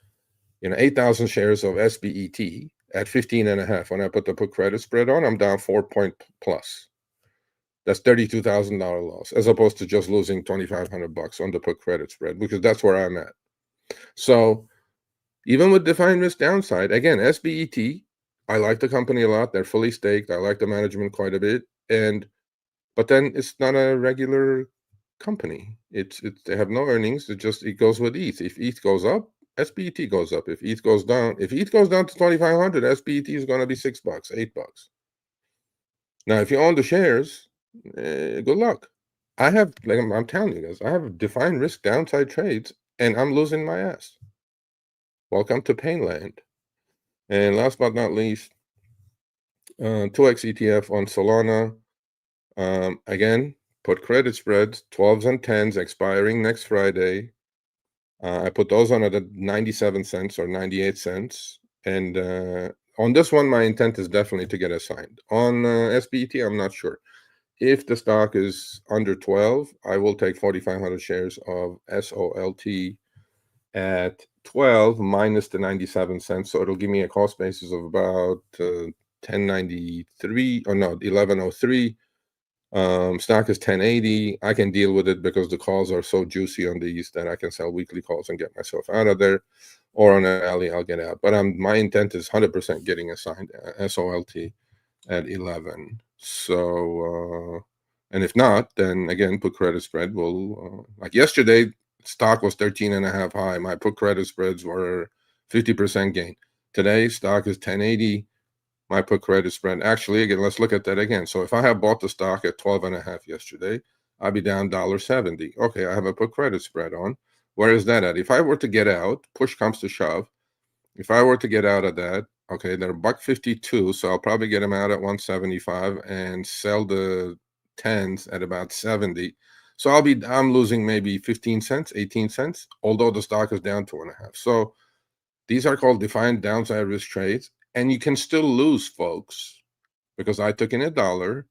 8,000 shares of SBET at 15.5 when I put the put credit spread on, I'm down 4 point plus. That's $32,000 loss, as opposed to just losing $2,500 on the put credit spread, because that's where I'm at. So even with defined risk downside, again, SBET, I like the company a lot. They're fully staked. I like the management quite a bit. But then it's not a regular company. It's they have no earnings. It goes with ETH. If ETH goes up, SBET goes up. If ETH goes down, to 2,500, SBET is going to be $6, $8. Now, if you own the shares, good luck. I have, like I'm telling you guys, I have defined risk downside trades, and I'm losing my ass. Welcome to Painland. And last but not least, 2x ETF on Solana. Again, put credit spreads, 12s and 10s expiring next Friday. I put those on at 97 cents or 98 cents. And on this one, my intent is definitely to get assigned. On SBET, I'm not sure. If the stock is under 12, I will take 4,500 shares of SOLT at 12 minus the 97 cents. So it'll give me a cost basis of about 1093, or no, 1103. Stock is 1080. I can deal with it because the calls are so juicy on these that I can sell weekly calls and get myself out of there, or on an alley I'll get out. But my intent is 100% getting assigned SOLT at 11. So and if not, then again, put credit spread will like yesterday, stock was 13.5 high. My put credit spreads were 50% gain. Today, stock is 1080. My put credit spread, actually, again, let's look at that again. So if I have bought the stock at 12.5 yesterday, I'll be down $1.70. Okay, I have a put credit spread on. Where is that at? If I were to get out, push comes to shove. If I were to get out of that, okay, they're $1.52, so I'll probably get them out at 175 and sell the 10s at about 70. So I'm losing maybe 15 cents, 18 cents, although the stock is down 2.5. So these are called defined downside risk trades, and you can still lose, folks, because I took in $1.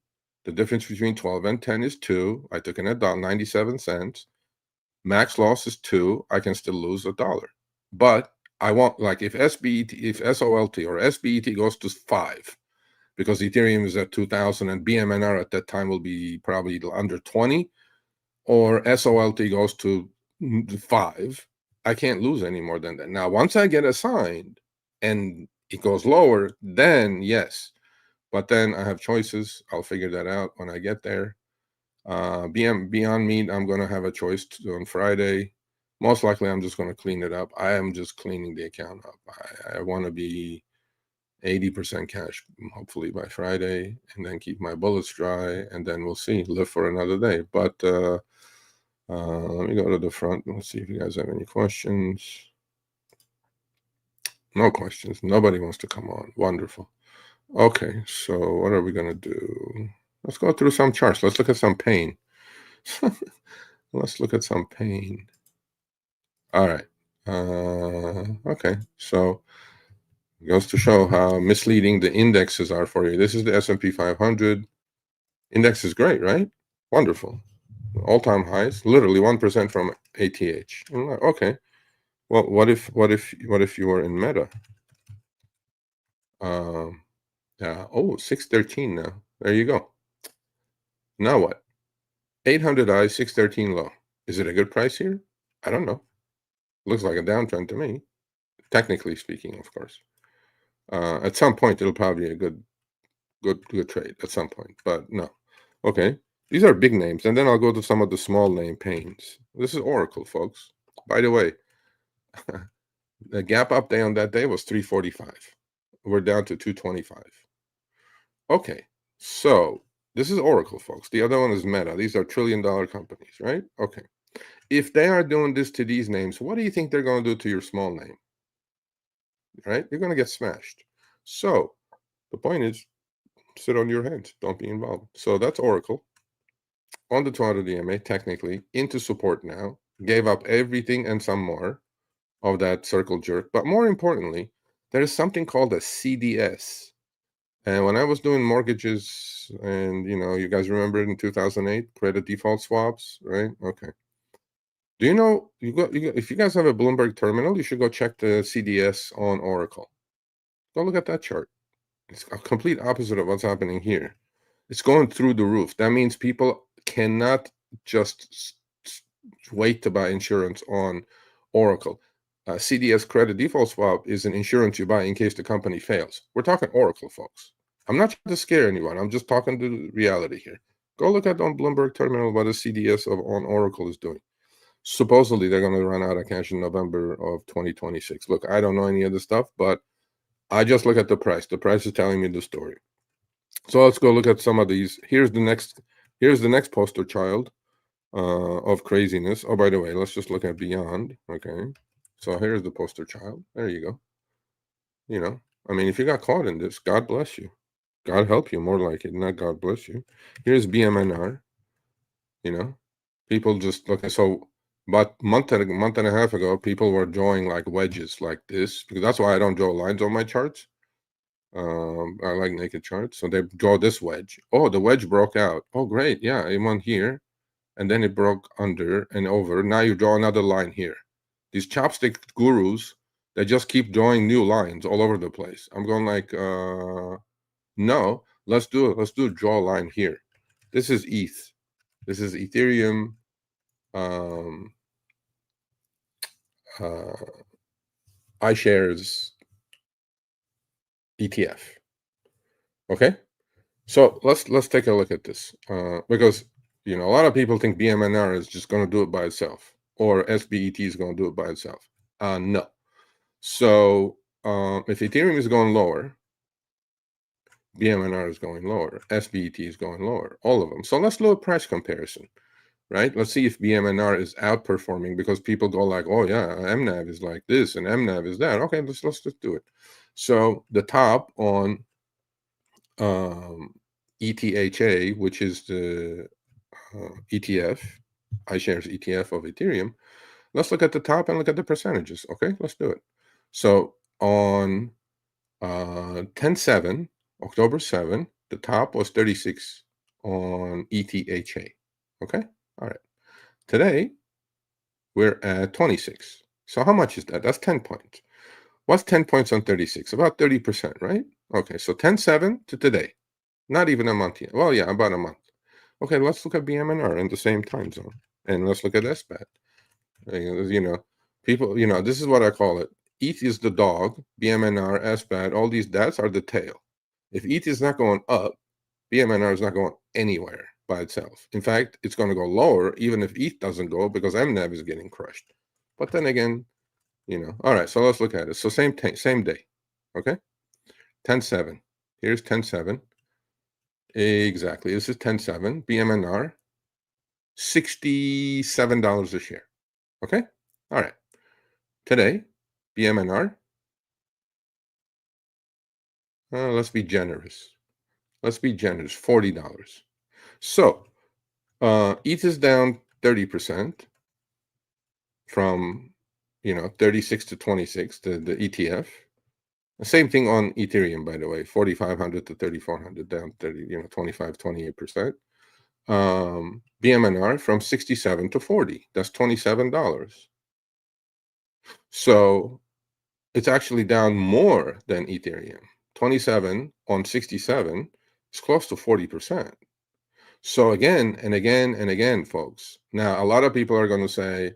The difference between 12 and 10 is 2. I took in $1, 97 cents. Max loss is 2. I can still lose $1. But I want, like, if SOLT or SBET goes to 5, because Ethereum is at 2,000 and BMNR at that time will be probably under 20, or SOLT goes to 5, I can't lose any more than that. Now, once I get assigned and it goes lower, then yes. But then I have choices. I'll figure that out when I get there. Beyond Meat, I'm going to have a choice on Friday. Most likely, I'm just going to clean it up. I am just cleaning the account up. I want to be 80% cash, hopefully by Friday, and then keep my bullets dry, and then we'll see. Live for another day. But let me go to the front. Let's see if you guys have any questions. No questions. Nobody wants to come on. Wonderful. Okay, so what are we going to do? Let's go through some charts. Let's look at some pain. Let's look at some pain. All right. Okay, so it goes to show how misleading the indexes are for you. This is the S&P 500. Index is great, right? Wonderful. All-time highs, literally 1% from ATH. I'm like, okay. Well, what if you were in Meta? Yeah. Oh, 613 now. There you go. Now what? 800 high, 613 low. Is it a good price here? I don't know. Looks like a downtrend to me. Technically speaking, of course. At some point, it'll probably be a good trade at some point. But no. Okay. These are big names, and then I'll go to some of the small name pains. This is Oracle, folks. By the way, the gap up day on that day was 345. We're down to 225. Okay, so this is Oracle, folks. The other one is Meta. These are trillion-dollar companies, right? Okay. If they are doing this to these names, what do you think they're going to do to your small name? Right? You're going to get smashed. So the point is, sit on your hands. Don't be involved. So that's Oracle. On the 200 EMA, technically, into support now. Gave up everything and some more. of that circle jerk. But more importantly, there is something called a CDS. And when I was doing mortgages, and you guys remember in 2008, credit default swaps, right? Okay. Do you know if you guys have a Bloomberg terminal, you should go check the CDS on Oracle. Go look at that chart. It's a complete opposite of what's happening here. It's going through the roof. That means people cannot just wait to buy insurance on Oracle. CDS credit default swap is an insurance you buy in case the company fails. We're talking Oracle, folks. I'm not trying to scare anyone. I'm just talking to reality here. Go look at on Bloomberg terminal what the CDS on Oracle is doing. Supposedly, they're going to run out of cash in November of 2026. Look, I don't know any of this stuff, but I just look at the price. The price is telling me the story. So let's go look at some of these. Here's the next poster child of craziness. Oh, by the way, let's just look at beyond. Okay, so here's the poster child. There you go. I mean, if you got caught in this, God bless you. God help you, more like it, not God bless you. Here's BMNR. People just look at, so about month and a half ago, people were drawing like wedges like this, because that's why I don't draw lines on my charts. I like naked charts. So they draw this wedge. Oh, the wedge broke out. Oh, great. Yeah, it went here, and then it broke under and over. Now you draw another line here. These chopstick gurus, they just keep drawing new lines all over the place. I'm going like, no, let's do it. Let's do a draw line here. This is ETH. This is Ethereum. iShares ETF. Okay, so let's take a look at this, because a lot of people think BMNR is just going to do it by itself, or SBET is going to do it by itself. No. So if Ethereum is going lower, BMNR is going lower, SBET is going lower, all of them. So let's do a price comparison, right? Let's see if BMNR is outperforming, because people go like, oh yeah, MNAV is like this and MNAV is that. Okay, let's just do it. So the top on ETHA, which is the ETF, iShares ETF of Ethereum. Let's look at the top and look at the percentages. Okay, let's do it. So on 10/7, October 7, the top was 36 on ETHA. Okay, all right. Today, we're at 26. So how much is that? That's 10 points. What's 10 points on 36? About 30%, right? Okay, so 10/7 to today. Not even a month yet. Well, yeah, about a month. Okay, let's look at BMNR in the same time zone. And let's look at SBAT. People, this is what I call it. ETH is the dog, BMNR, SBAT, all these DATs are the tail. If ETH is not going up, BMNR is not going anywhere by itself. In fact, it's going to go lower even if ETH doesn't go, because MNAV is getting crushed. But then again, all right, so let's look at it. So same day, okay? 10/7. Here's 10/7. Exactly. This is 10/7. BMNR, $67 a share. Okay? All right. Today, BMNR, let's be generous. Let's be generous, $40. So, ETH is down 30% from, 36 to 26, the ETF. The same thing on Ethereum, by the way, 4,500 to 3,400, down 25, 28%. BMNR from 67 to 40. That's $27. So it's actually down more than Ethereum. 27 on 67 is close to 40%. So again and again and again, folks. Now, a lot of people are going to say,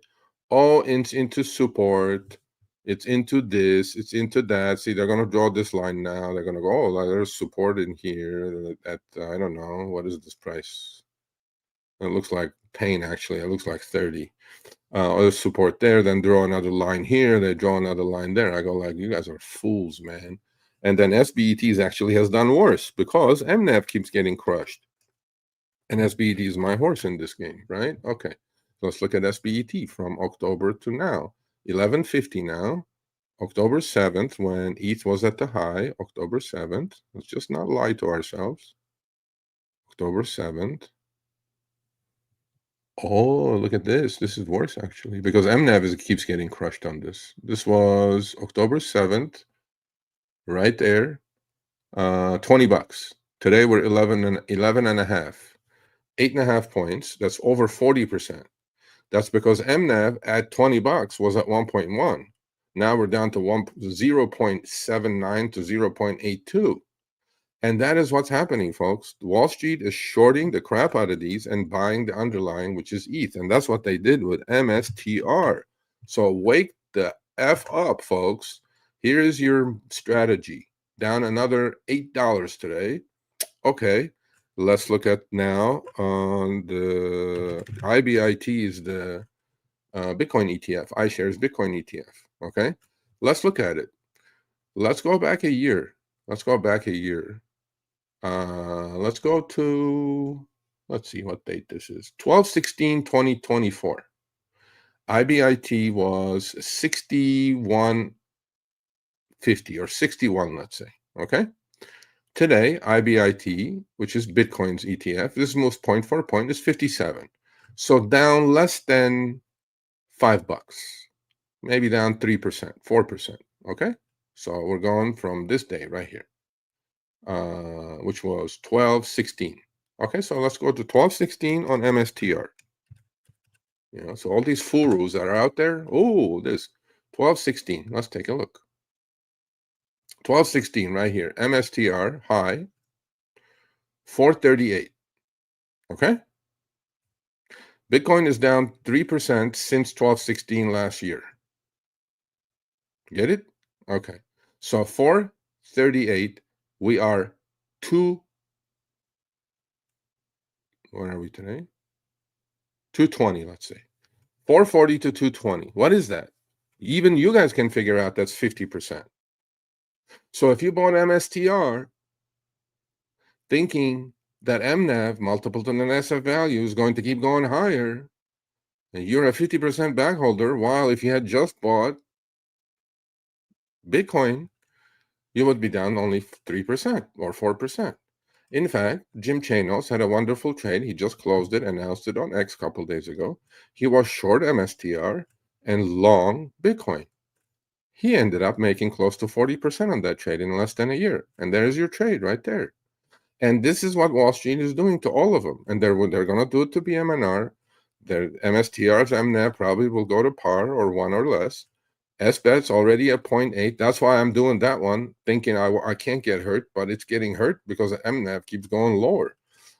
oh, it's into support. It's into this. It's into that. See, they're going to draw this line now. They're going to go, oh, there's support in here at, I don't know, what is this price? It looks like pain, actually. It looks like 30. Or support there, then draw another line here. They draw another line there. I go like, you guys are fools, man. And then SBET actually has done worse, because MNAV keeps getting crushed. And SBET is my horse in this game, right? Okay. So let's look at SBET from October to now. 1150 now. October 7th, when ETH was at the high, October 7th. Let's just not lie to ourselves. October 7th. Oh, look at this. This is worse actually because MNAV keeps getting crushed on this. This was October 7th, right there. 20 bucks. Today we're 11 and a half. 8.5 points. That's over 40%. That's because MNAV at 20 bucks was at 1.1. Now we're down to 0.79 to 0.82. And that is what's happening, folks. Wall Street is shorting the crap out of these and buying the underlying, which is ETH. And that's what they did with MSTR. So wake the F up, folks. Here is your strategy. Down another $8 today. Okay. Let's look at now on the IBIT is the Bitcoin ETF. iShares Bitcoin ETF. Okay. Let's look at it. Let's go back a year. Let's go back a year. Let's go to, let's see what date this is. 12/16/2024. IBIT was 61.50 or 61, let's say. Okay. Today, IBIT, which is Bitcoin's ETF, this moves point for point, is 57. So down less than $5, maybe down 3%, 4%. Okay. So we're going from this day right here, which was 12/16. Okay, so let's go to 12/16 on MSTR. You know, so all these furus that are out there. Oh, this 12/16. Let's take a look. 12/16 right here. MSTR high 438. Okay. Bitcoin is down 3% since 12/16 last year. Get it? Okay. So 438. We are what are we today? 220, let's say. 440 to 220. What is that? Even you guys can figure out that's 50%. So if you bought MSTR thinking that MNAV, multiple to the NSF value, is going to keep going higher, and you're a 50% backholder, while if you had just bought Bitcoin, you would be down only 3% or 4%. In fact, Jim Chanos had a wonderful trade. He just closed it, announced it on X a couple days ago. He was short MSTR and long Bitcoin. He ended up making close to 40% on that trade in less than a year. And there's your trade right there. And this is what Wall Street is doing to all of them. And they're going to do it to BMNR. Their MSTR's MNAV probably will go to par or one or less. SBET's already at 0.8. That's why I'm doing that one, thinking I can't get hurt, but it's getting hurt because the MNAV keeps going lower.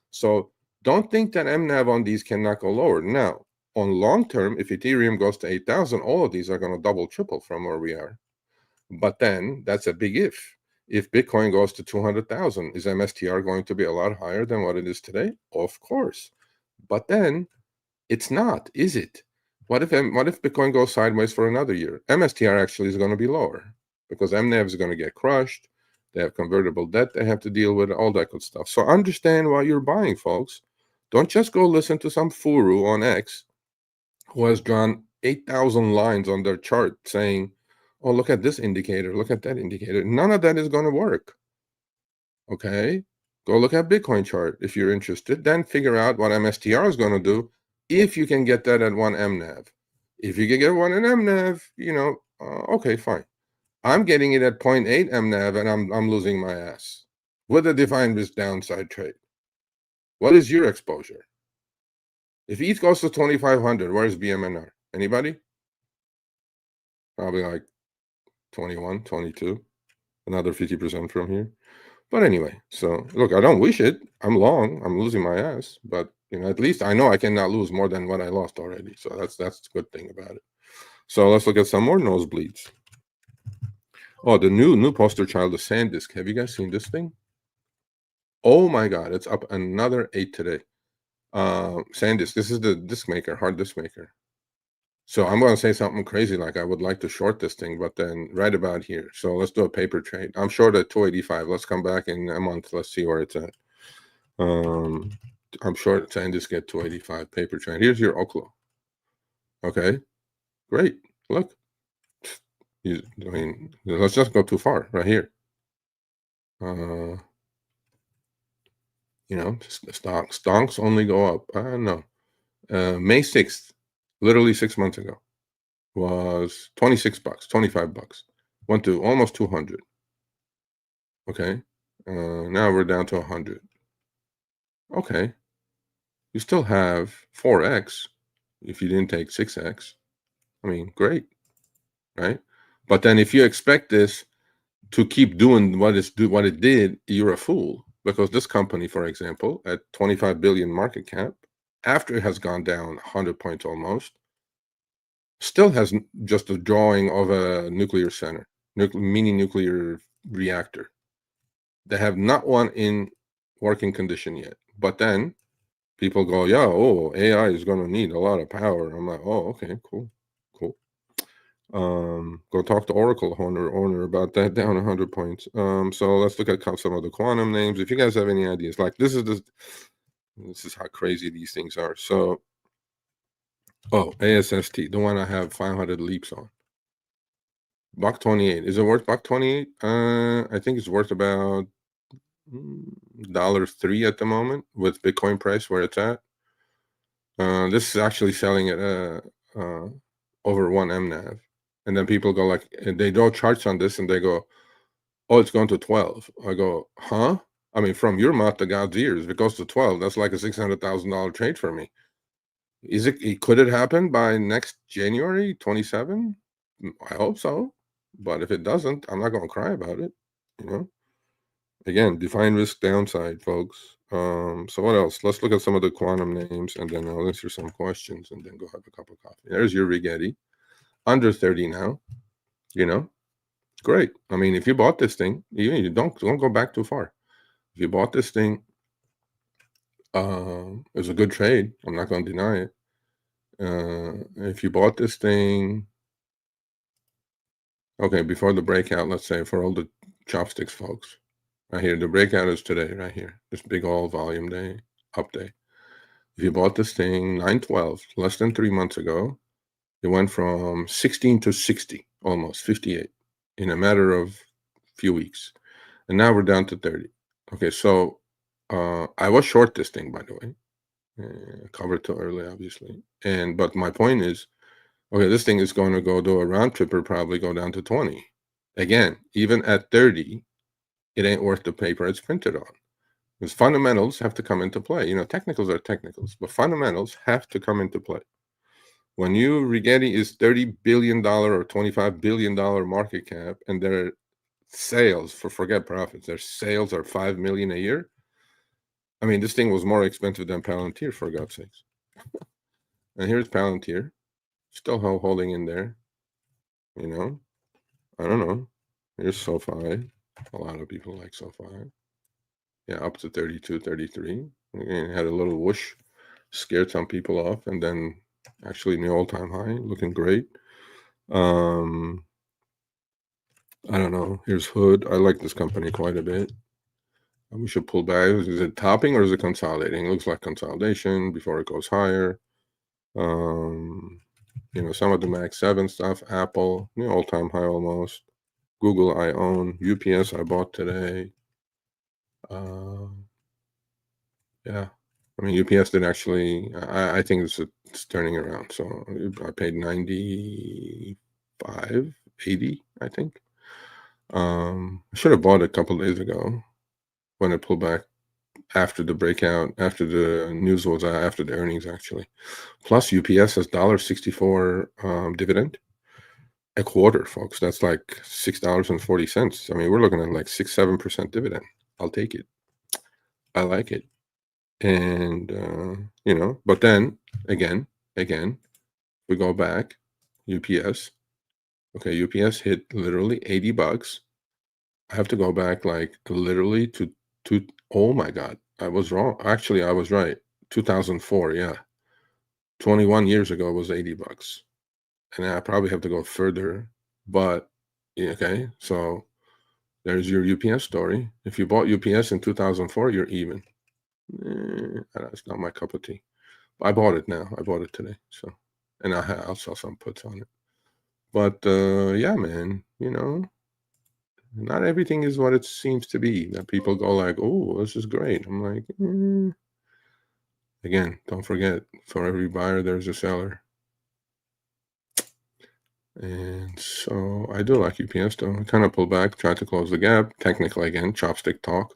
So don't think that MNAV on these cannot go lower. Now, on long term, if Ethereum goes to 8,000, all of these are going to double, triple from where we are. But then that's a big if. If Bitcoin goes to 200,000, is MSTR going to be a lot higher than what it is today? Of course. But then it's not, is it? What if Bitcoin goes sideways for another year? MSTR actually is going to be lower because MNAV is going to get crushed. They have convertible debt they have to deal with, all that good stuff. So understand why you're buying, folks. Don't just go listen to some furu on X who has drawn 8,000 lines on their chart saying, oh, look at this indicator, look at that indicator. None of that is going to work. Okay? Go look at Bitcoin chart if you're interested. Then figure out what MSTR is going to do if you can get that at 1 MNAV. If you can get 1 in MNAV, you know, okay, fine. I'm getting it at 0.8 MNAV and I'm losing my ass with a defined risk downside trade. What is your exposure? If ETH goes to 2,500, where's BMNR? Anybody? Probably like 21, 22, another 50% from here. But anyway, so look, I don't wish it. I'm long. I'm losing my ass. But you know, at least I know I cannot lose more than what I lost already. So that's the good thing about it. So let's look at some more nosebleeds. Oh, the new poster child, the SanDisk. Have you guys seen this thing? Oh my God, it's up another 8 today. SanDisk. This is the disk maker, hard disk maker. So I'm going to say something crazy like I would like to short this thing, but then right about here. So let's do a paper trade. I'm short at 285. Let's come back in a month. Let's see where it's at. I'm short SanDisk get 285 paper trade. Here's your Oklo. Okay, great. Look, I mean, let's just go too far right here. You know, stonks only go up. No. May 6th, literally 6 months ago, was $26, $25. Went to almost 200. Okay. Now we're down to 100. Okay. You still have 4x if you didn't take 6x. I mean, great, right? But then if you expect this to keep doing what it did, you're a fool. Because this company, for example, at 25 billion market cap, after it has gone down 100 points almost, still has just a drawing of a nuclear center, mini nuclear reactor. They have not one in working condition yet. But then people go, yeah, oh, AI is going to need a lot of power. I'm like, oh, okay, cool. Go talk to Oracle owner about that, down 100 points. So let's look at some of the quantum names. If you guys have any ideas, like this is how crazy these things are. So, ASST, the one I have 500 leaps on. Buck 28. Is it worth buck 28? I think it's worth about $3 at the moment with Bitcoin price where it's at. This is actually selling at over 1 MNAV. And then people go like, they draw charts on this and they go, oh, it's gone to 12. I go, huh? I mean, from your mouth to God's ears, if it goes to 12, that's like a $600,000 trade for me. Could it happen by next January 27? I hope so. But if it doesn't, I'm not going to cry about it. Again, define risk downside, folks. So what else? Let's look at some of the quantum names and then I'll answer some questions and then go have a cup of coffee. There's your Rigetti. Under 30 now. Great. I mean, if you bought this thing, you don't go back too far. If you bought this thing, it was a good trade. I'm not going to deny it. If you bought this thing, okay, before the breakout, let's say for all the chopsticks folks, right here, the breakout is today, right here. This big all volume day, up day. If you bought this thing 9/12, less than 3 months ago, it went from 16 to 60, almost 58 in a matter of few weeks. And now we're down to 30. Okay, so I was short this thing, by the way. Covered too early, obviously. But my point is, okay, this thing is going to go do a round trip or probably go down to 20. Again, even at 30, it ain't worth the paper it's printed on. Because fundamentals have to come into play. Technicals are technicals, but fundamentals have to come into play. When Rigetti is $30 billion or $25 billion market cap, and their sales, forget profits, their sales are $5 million a year. I mean, this thing was more expensive than Palantir, for God's sakes. And here's Palantir, still holding in there. I don't know. Here's SoFi. A lot of people like SoFi. Yeah, up to 32, 33. And had a little whoosh, scared some people off, and then actually new all-time high, looking great. I don't know. Here's Hood. I like this company quite a bit. We should pull back. Is it topping or is it consolidating? It looks like consolidation before it goes higher. Some of the Max 7 stuff, Apple, all-time high almost. Google I own. UPS I bought today. Yeah. I mean, UPS did actually, I think it's turning around. So I paid 95, 80, I think. I should have bought it a couple days ago when it pulled back after the breakout, after the news was after the earnings, actually. Plus, UPS has $1.64 dividend a quarter, folks. That's like $6.40. I mean, we're looking at like 6-7% dividend. I'll take it. I like it. And, but then again, we go back, UPS. Okay, UPS hit literally $80. I have to go back like literally to oh my God, I was wrong. Actually, I was right. 2004, yeah. 21 years ago it was $80. And I probably have to go further, but okay, so there's your UPS story. If you bought UPS in 2004, you're even. That's not my cup of tea. I bought it now. I bought it today. So, and I'll sell some puts on it. But yeah, man, not everything is what it seems to be. That people go like, "Oh, this is great." I'm like, Again, don't forget, for every buyer, there's a seller. And so I do like UPS though. I kind of pulled back, tried to close the gap. Technically, again, chopstick talk.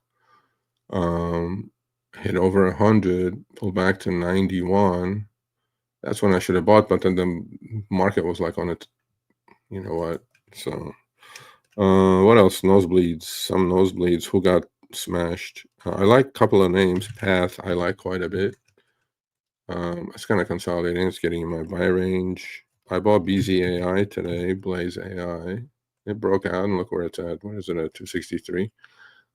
Hit over 100, pulled back to 91. That's when I should have bought, but then the market was like on it. You know what? So, what else? Nosebleeds. Some nosebleeds. Who got smashed? I like a couple of names. Path, I like quite a bit. It's kind of consolidating. It's getting in my buy range. I bought BZAI today, Blaze AI. It broke out, and look where it's at. What is it at? 263.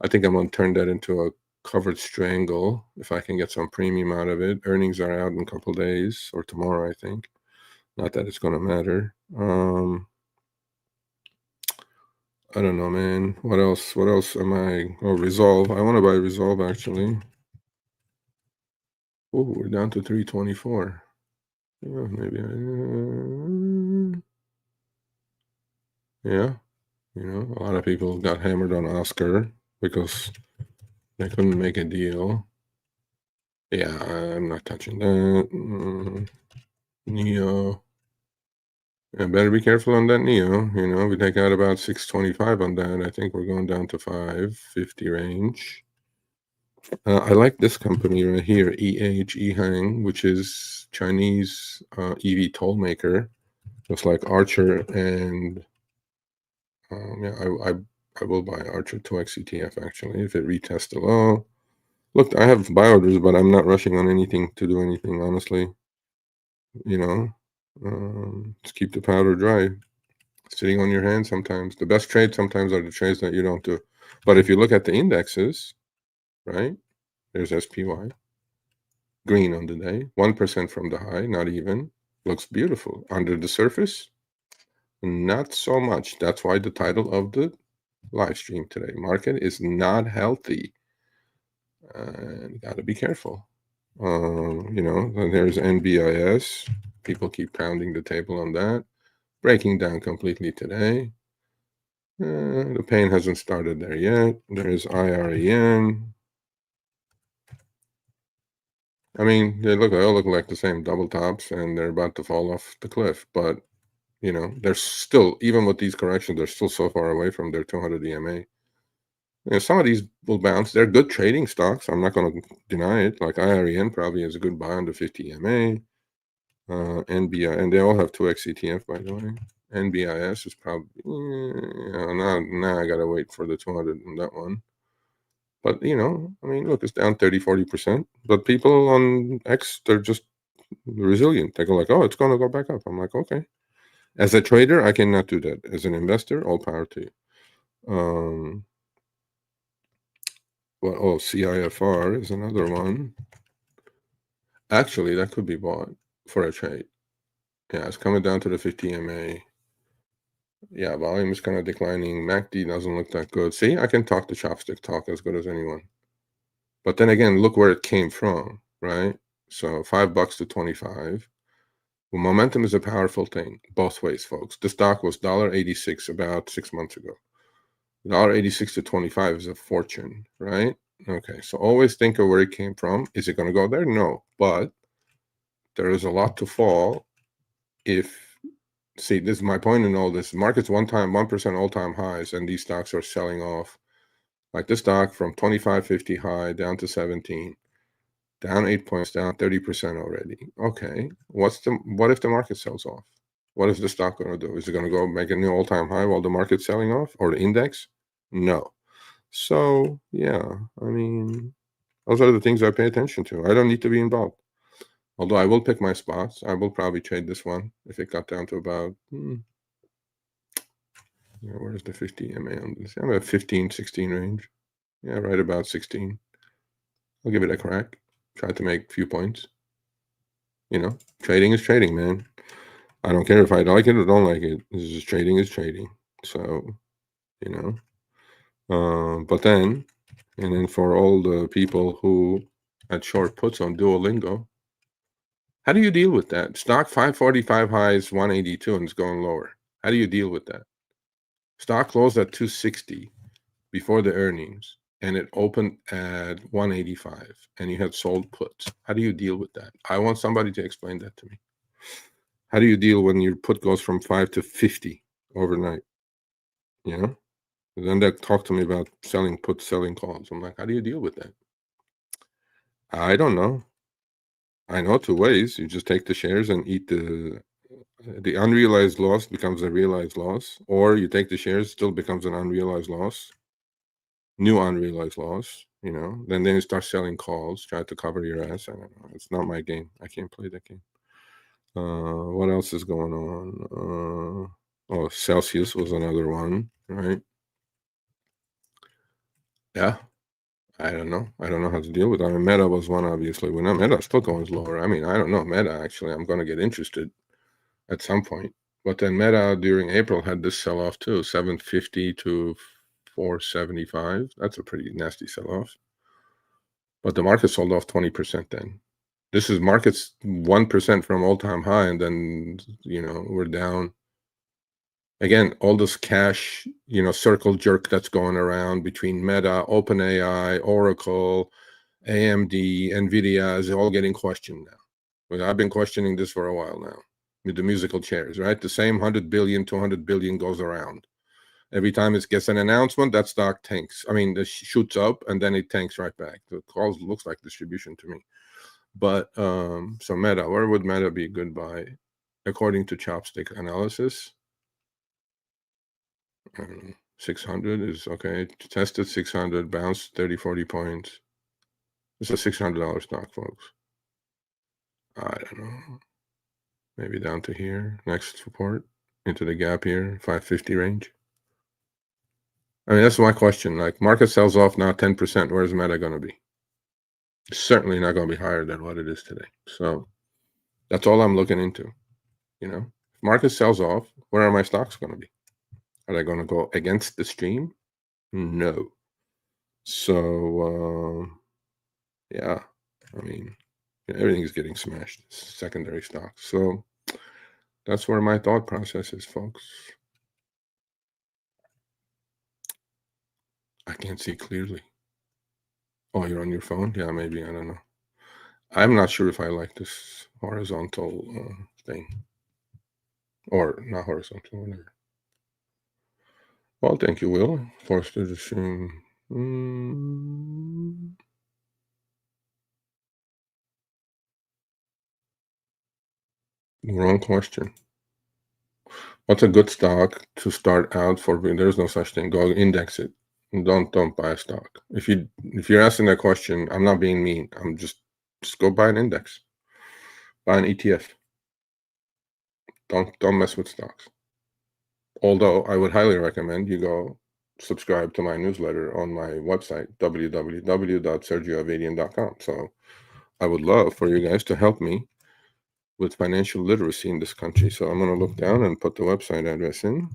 I think I'm going to turn that into a covered strangle if I can get some premium out of it. Earnings are out in a couple days, or tomorrow, I think. Not that it's going to matter. I don't know, man. What else? What else am I? Oh, Resolve. I want to buy Resolve, actually. Oh, we're down to 324. Yeah, maybe yeah. You know, a lot of people got hammered on Oscar because they couldn't make a deal. Yeah, I'm not touching that. Neo. Yeah, better be careful on that Neo. You know, we take out about 625 on that. I think we're going down to 550 range. I like this company right here, EHang, which is Chinese EV toll maker, just like Archer. And yeah, I will buy Archer 2X ETF actually if it retests the low. Look, I have buy orders, but I'm not rushing on anything to do anything, honestly. You know, just keep the powder dry. Sitting on your hands sometimes. The best trades sometimes are the trades that you don't do. But if you look at the indexes, right, there's SPY. Green on the day, 1% from the high, not even. Looks beautiful. Under the surface, not so much. That's why the title of the live stream today. Market is not healthy. You got to be careful. You know, there's NBIS. People keep pounding the table on that. Breaking down completely today. The pain hasn't started there yet. There's IREN. I mean, they all look like the same double tops, and they're about to fall off the cliff. But you know, they're still, even with these corrections, they're still so far away from their 200 EMA. You know, some of these will bounce. They're good trading stocks. I'm not going to deny it. Like IREN probably is a good buy on the 50 EMA. NBI, and they all have 2x ETF, by the way. NBIS is probably, now I got to wait for the 200 on that one. But, you know, I mean, look, it's down 30, 40%. But people on X, they're just resilient. They go like, oh, it's going to go back up. I'm like, okay. As a trader, I cannot do that. As an investor, all power to you. Well, CIFR is another one. Actually, that could be bought for a trade. Yeah, it's coming down to the 50 EMA. Yeah, volume is kind of declining. MACD doesn't look that good. See, I can talk the chopstick talk as good as anyone. But then again, look where it came from, right? So $5 to 25. Well, momentum is a powerful thing, both ways, folks. The stock was $1.86 about 6 months ago. $1.86 to 25 is a fortune, right? Okay, so always think of where it came from. Is it going to go there? No, but there is a lot to fall if, see, this is my point in all this. Market's 1% all-time highs, and these stocks are selling off. Like this stock from 25.50 high down to 17, down 8 points, down 30% already. Okay, what if the market sells off? What is the stock going to do? Is it going to go make a new all-time high while the market's selling off, or the index? No. So yeah, I mean, those are the things I pay attention to. I don't need to be involved. Although I will pick my spots. I will probably trade this one if it got down to about, where's the 50 MA on this? I'm at 15, 16 range. Yeah, right about 16. I'll give it a crack. Try to make a few points. You know, trading is trading, man. I don't care if I like it or don't like it. This is trading is trading. So, you know, but then, and then for all the people who had short puts on Duolingo, how do you deal with that? Stock 545 highs, 182, and it's going lower. How do you deal with that? Stock closed at 260 before the earnings. and it opened at 185 and you had sold puts. How do you deal with that? I want somebody to explain that to me. How do you deal when your put goes from 5 to 50 overnight? You know? And then they talk to me about selling puts, selling calls. I'm like, how do you deal with that? I don't know. I know two ways. You just take the shares and eat the unrealized loss becomes a realized loss, or you take the shares, still becomes an unrealized loss, new unrealized loss, then you start selling calls, try to cover your ass. I don't know. It's not my game. I can't play that game. What else is going on? Oh, Celsius was another one, right? Yeah. I don't know. I don't know how to deal with it. I mean, Meta was one, obviously. Well, not Meta, still going lower. I mean, I don't know. Meta, actually, I'm going to get interested at some point. But then Meta during April had this sell-off too, 750 to 475. That's a pretty nasty sell-off. But the market sold off 20% then. This is markets 1% from all-time high, and then, we're down. Again, all this cash, circle jerk that's going around between Meta, OpenAI, Oracle, AMD, NVIDIA is all getting questioned now. Well, I've been questioning this for a while now with the musical chairs, right? The same 100 billion, 200 billion goes around. Every time it gets an announcement, that stock tanks. I mean, it shoots up and then it tanks right back. The calls looks like distribution to me. But so Meta, where would Meta be a good buy? According to Chopstick analysis, 600 is okay. Tested 600, bounced 30, 40 points. It's a $600 stock, folks. I don't know. Maybe down to here. Next support into the gap here, 550 range. I mean, that's my question. Like, market sells off now 10%. Where's Meta going to be? It's certainly not going to be higher than what it is today. So that's all I'm looking into. If market sells off, where are my stocks going to be? Are they going to go against the stream? No. So, yeah, I mean, everything is getting smashed, secondary stocks. So that's where my thought process is, folks. I can't see clearly. Oh, you're on your phone? Yeah, maybe. I don't know. I'm not sure if I like this horizontal thing. Or not horizontal, whatever. Well, thank you, Will. Forced to the stream. Wrong question. What's a good stock to start out for? There's no such thing. Go index it. Don't buy a stock. If you're asking that question, I'm not being mean. I'm just go buy an index. Buy an ETF. Don't mess with stocks. Although I would highly recommend you go subscribe to my newsletter on my website, www.sergioavadian.com. So I would love for you guys to help me with financial literacy in this country. So I'm going to look down and put the website address in.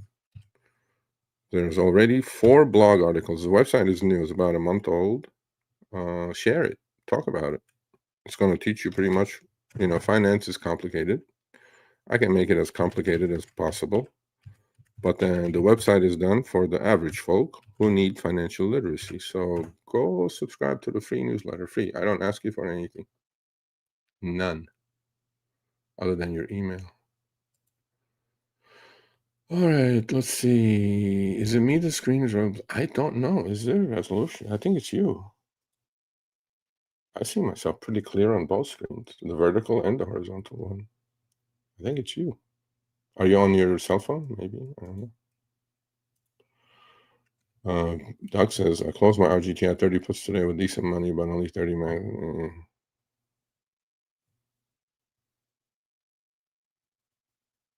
There's already 4 blog articles. The website is new. It's about a month old. Share it. Talk about it. It's going to teach you pretty much, finance is complicated. I can make it as complicated as possible. But then the website is done for the average folk who need financial literacy. So go subscribe to the free newsletter. Free. I don't ask you for anything. None. Other than your email. All right, let's see. Is it me the screen is rubbed? I don't know. Is there a resolution? I think it's you. I see myself pretty clear on both screens, the vertical and the horizontal one. I think it's you. Are you on your cell phone? Maybe. I don't know. Doug says, I closed my RGT at 30 puts today with decent money, but only 30 man.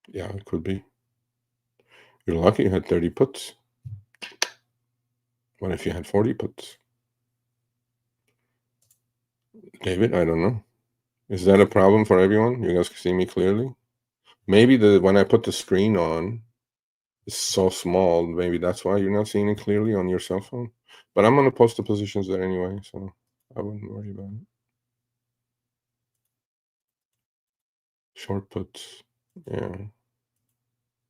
Yeah, it could be. You're lucky you had 30 puts. What if you had 40 puts? David, I don't know. Is that a problem for everyone? You guys can see me clearly? Maybe when I put the screen on, it's so small. Maybe that's why you're not seeing it clearly on your cell phone. But I'm going to post the positions there anyway, so I wouldn't worry about it. Short puts. Yeah.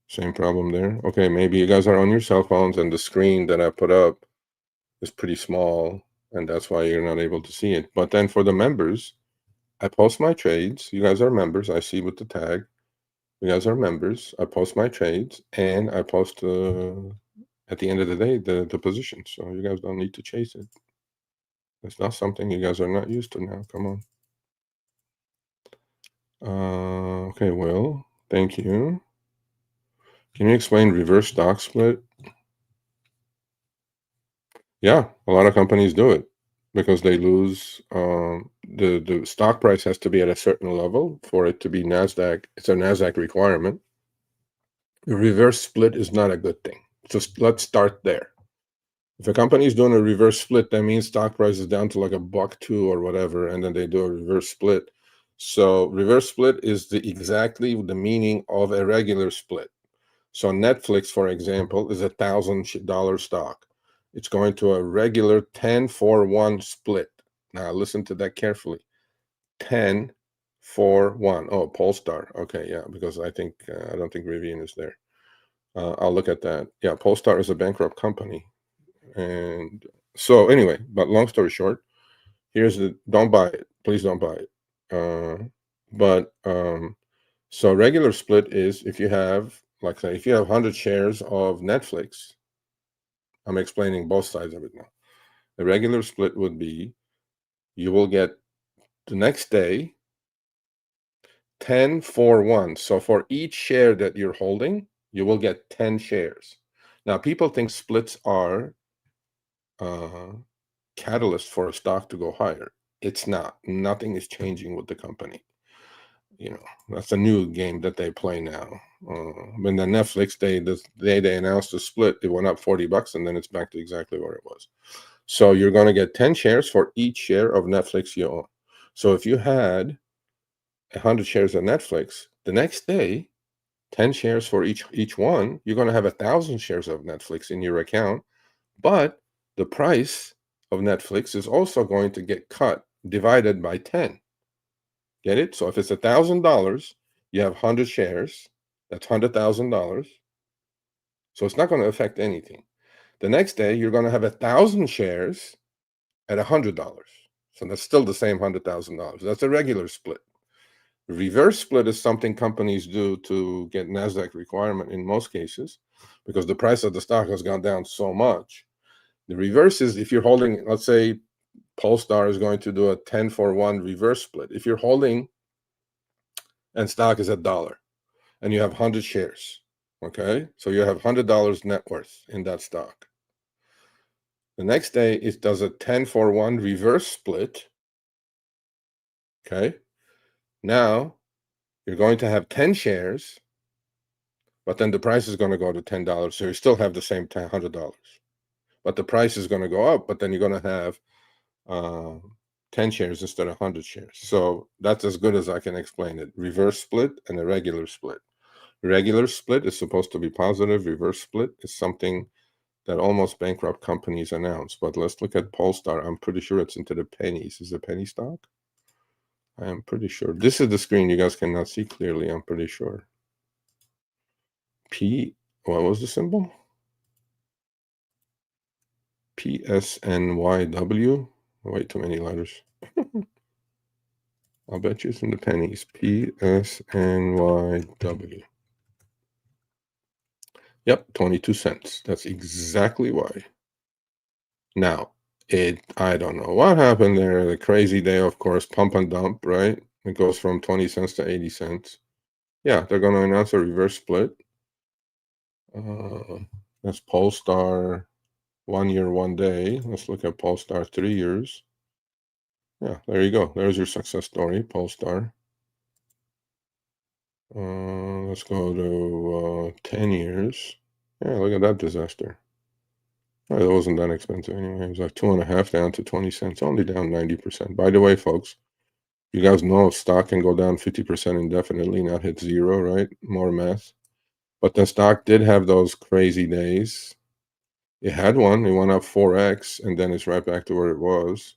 Same problem there. Okay, maybe you guys are on your cell phones and the screen that I put up is pretty small, and that's why you're not able to see it. But then for the members, I post my trades. You guys are members. I see with the tag. You guys are members. I post my trades, and I post at the end of the day the position. So you guys don't need to chase it. It's not something you guys are not used to now. Come on. Okay, Will. Thank you. Can you explain reverse stock split? Yeah, a lot of companies do it because they lose. The stock price has to be at a certain level for it to be NASDAQ. It's a NASDAQ requirement. The reverse split is not a good thing. Just let's start there. If a company is doing a reverse split, that means stock price is down to like $1.02 or whatever, and then they do a reverse split. So reverse split is exactly the meaning of a regular split. So Netflix, for example, is $1,000 stock. It's going to a regular 10-for-1 split. Now listen to that carefully. 10-for-1. Oh, Polestar. Okay, yeah, because I don't think Rivian is there. I'll look at that. Yeah, Polestar is a bankrupt company. And so anyway, but long story short, don't buy it. Please don't buy it. So regular split is if you have, like say, if you have 100 shares of Netflix, I'm explaining both sides of it now. The regular split would be you will get the next day 10-for-1. So for each share that you're holding, you will get 10 shares. Now, people think splits are catalyst for a stock to go higher. It's not. Nothing is changing with the company. That's a new game that they play now. When the Netflix the day they announced the split, it went up $40, and then it's back to exactly where it was. So you're going to get 10 shares for each share of Netflix you own. So if you had 100 shares of Netflix, the next day, 10 shares for each one, you're going to have 1,000 shares of Netflix in your account. But the price of Netflix is also going to get cut, divided by 10. Get it? So if it's $1,000, you have 100 shares. That's $100,000. So it's not going to affect anything. The next day, you're going to have 1,000 shares at $100. So that's still the same $100,000. That's a regular split. Reverse split is something companies do to get NASDAQ requirement in most cases because the price of the stock has gone down so much. The reverse is if you're holding, let's say Polestar is going to do a 10-for-1 reverse split. If you're holding and stock is $1 and you have 100 shares, okay? So you have $100 net worth in that stock. The next day, it does a 10-for-1 reverse split, okay? Now, you're going to have 10 shares, but then the price is going to go to $10. So you still have the same $100. But the price is going to go up, but then you're going to have 10 shares instead of 100 shares. So that's as good as I can explain it. Reverse split and a regular split. Regular split is supposed to be positive. Reverse split is something that almost bankrupt companies announce. But let's look at Polestar. I'm pretty sure it's into the pennies. Is it penny stock? I am pretty sure. This is the screen you guys cannot see clearly. I'm pretty sure. What was the symbol? PSNYW. Way too many letters. I'll bet you it's in the pennies. PSNYW. Yep, 22 cents. That's exactly why. Now, I don't know what happened there. The crazy day, of course, pump and dump, right? It goes from 20 cents to 80 cents. Yeah, they're going to announce a reverse split. That's Polestar 1 year, 1 day. Let's look at Polestar 3 years. Yeah, there you go. There's your success story, Polestar. Let's go to 10 years. Yeah, look at that disaster. Oh, it wasn't that expensive anyway. It was like 2.5 down to 20 cents, only down 90%. By the way, folks, you guys know stock can go down 50% indefinitely, not hit zero, right? More math. But the stock did have those crazy days. It had one. It went up 4x, and then it's right back to where it was.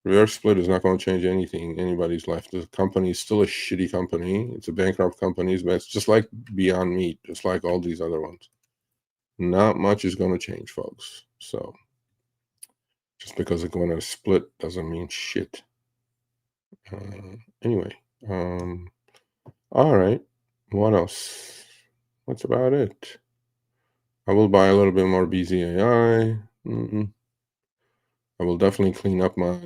Reverse split is not going to change anything in anybody's life. The company is still a shitty company. It's a bankrupt company, but it's just like Beyond Meat, just like all these other ones. Not much is going to change, folks. So Just because it's going to split doesn't mean shit. Anyway, all right. What else? That's about it. I will buy a little bit more BZAI. I will definitely clean up my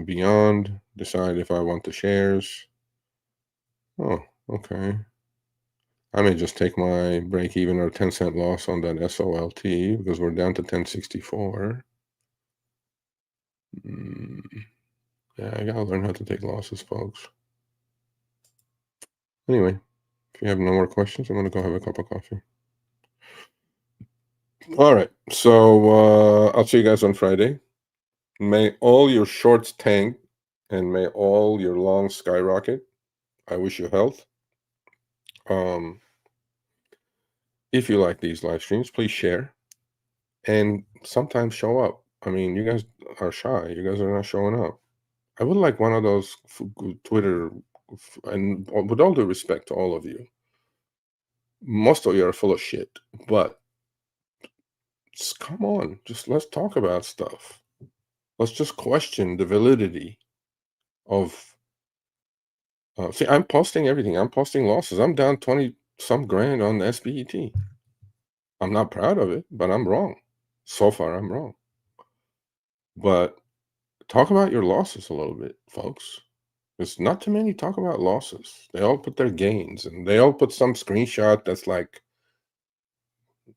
Beyond, decide if I want the shares. Oh, okay. I may just take my break even or 10-cent loss on that SOLT because we're down to 1064. Yeah, I gotta learn how to take losses, folks. Anyway, if you have no more questions, I'm gonna go have a cup of coffee. All right, so I'll see you guys on Friday. May all your shorts tank and may all your longs skyrocket. I wish you health. If you like these live streams, please share and sometimes show up. I mean, you guys are shy. You guys are not showing up. I would like one of those Twitter, and with all due respect to all of you, most of you are full of shit, but just come on, just let's talk about stuff. Let's just question the validity of. See, I'm posting everything. I'm posting losses. I'm down 20 some grand on the SBET. I'm not proud of it, but I'm wrong. So far, I'm wrong. But talk about your losses a little bit, folks. There's not too many talk about losses. They all put their gains, and they all put some screenshot that's like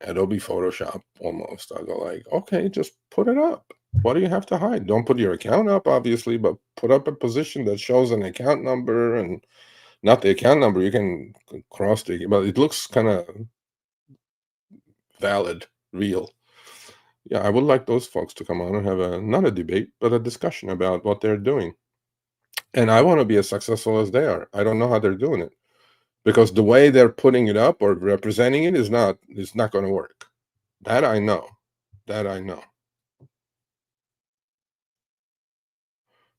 Adobe Photoshop almost. I go like, okay, just put it up. What do you have to hide? Don't put your account up, obviously, but put up a position that shows an account number and not the account number. You can cross the, but it looks kind of valid, real. Yeah, I would like those folks to come on and have a not a debate, but a discussion about what they're doing. And I want to be as successful as they are. I don't know how they're doing it because the way they're putting it up or representing it is not going to work. That I know. That I know.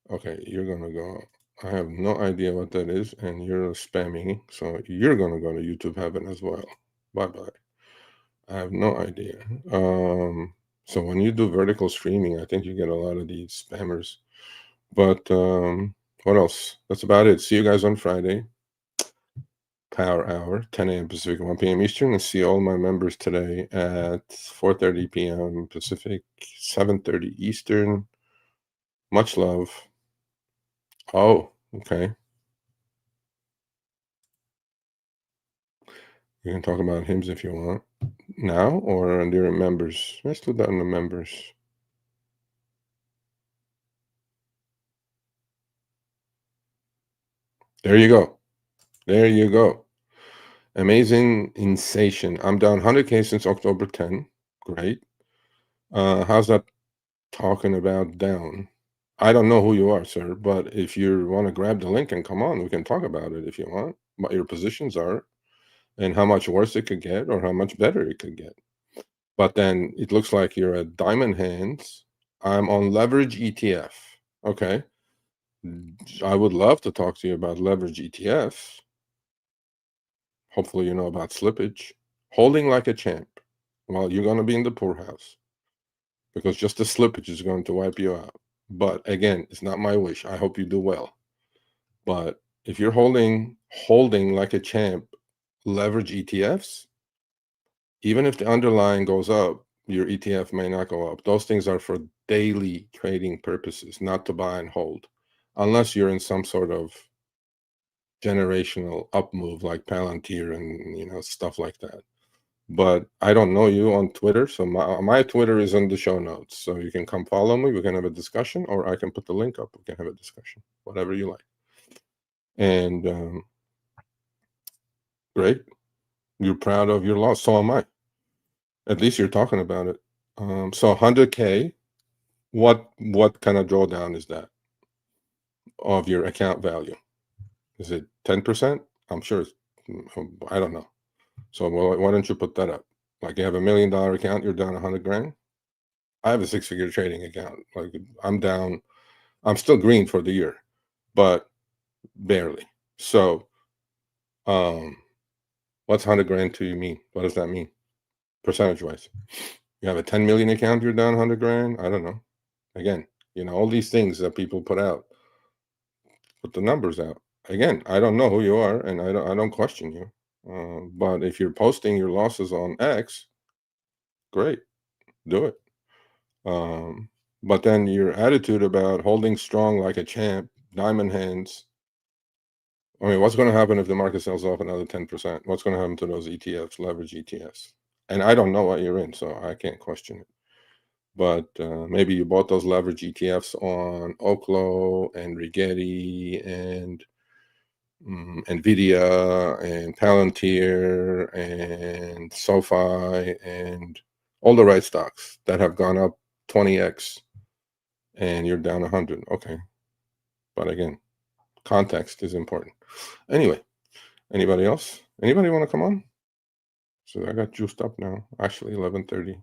Okay, you're gonna go. I have no idea what that is, and you're spamming, so you're gonna go to YouTube heaven as well. Bye bye. I have no idea. So when you do vertical streaming, I think you get a lot of these spammers. But what else? That's about it. See you guys on Friday. Power Hour, 10 a.m. Pacific, 1 p.m. Eastern, and see all my members today at 4:30 p.m. Pacific, 7:30 Eastern. Much love. Oh, okay. You can talk about hymns if you want. Now or under members? Let's do that in the members. There you go. There you go. Amazing insation. I'm down 100K since October 10. Great. How's that talking about down? I don't know who you are, sir, but if you want to grab the link and come on, we can talk about it if you want, what your positions are and how much worse it could get or how much better it could get. But then it looks like you're at diamond hands. I'm on leverage ETF. Okay. I would love to talk to you about leverage ETFs. Hopefully you know about slippage. Holding like a champ. Well, you're going to be in the poorhouse because just the slippage is going to wipe you out. But again, it's not my wish. I hope you do well. But if you're holding like a champ leverage ETFs, even if the underlying goes up, your ETF may not go up. Those things are for daily trading purposes, not to buy and hold, unless you're in some sort of generational up move like Palantir and stuff like that. But I don't know you on Twitter, so my Twitter is in the show notes, so you can come follow me. We can have a discussion, or I can put the link up. We can have a discussion, whatever you like. And great, you're proud of your loss. So am I. At least you're talking about it. So 100K. What kind of drawdown is that of your account value? Is it 10%? I'm sure it's, I don't know. So why don't you put that up? Like you have $1 million account, you're down 100 grand. I have a 6-figure trading account. Like I'm down, I'm still green for the year, but barely. So, what's 100 grand to you mean? What does that mean? Percentage wise? You have a 10 million account, you're down 100 grand. I don't know. Again, all these things that people put out, put the numbers out. Again, I don't know who you are, and I don't question you. But if you're posting your losses on X, great, do it. But then your attitude about holding strong like a champ, diamond hands. I mean, what's going to happen if the market sells off another 10%? What's going to happen to those ETFs, leverage ETFs? And I don't know what you're in, so I can't question it. But maybe you bought those leverage ETFs on Oklo and Rigetti and Nvidia and Palantir and SoFi and all the right stocks that have gone up 20x, and you're down 100. Okay. But again, context is important. Anyway, anybody else? Anybody want to come on? So I got juiced up now. Actually, 11:30.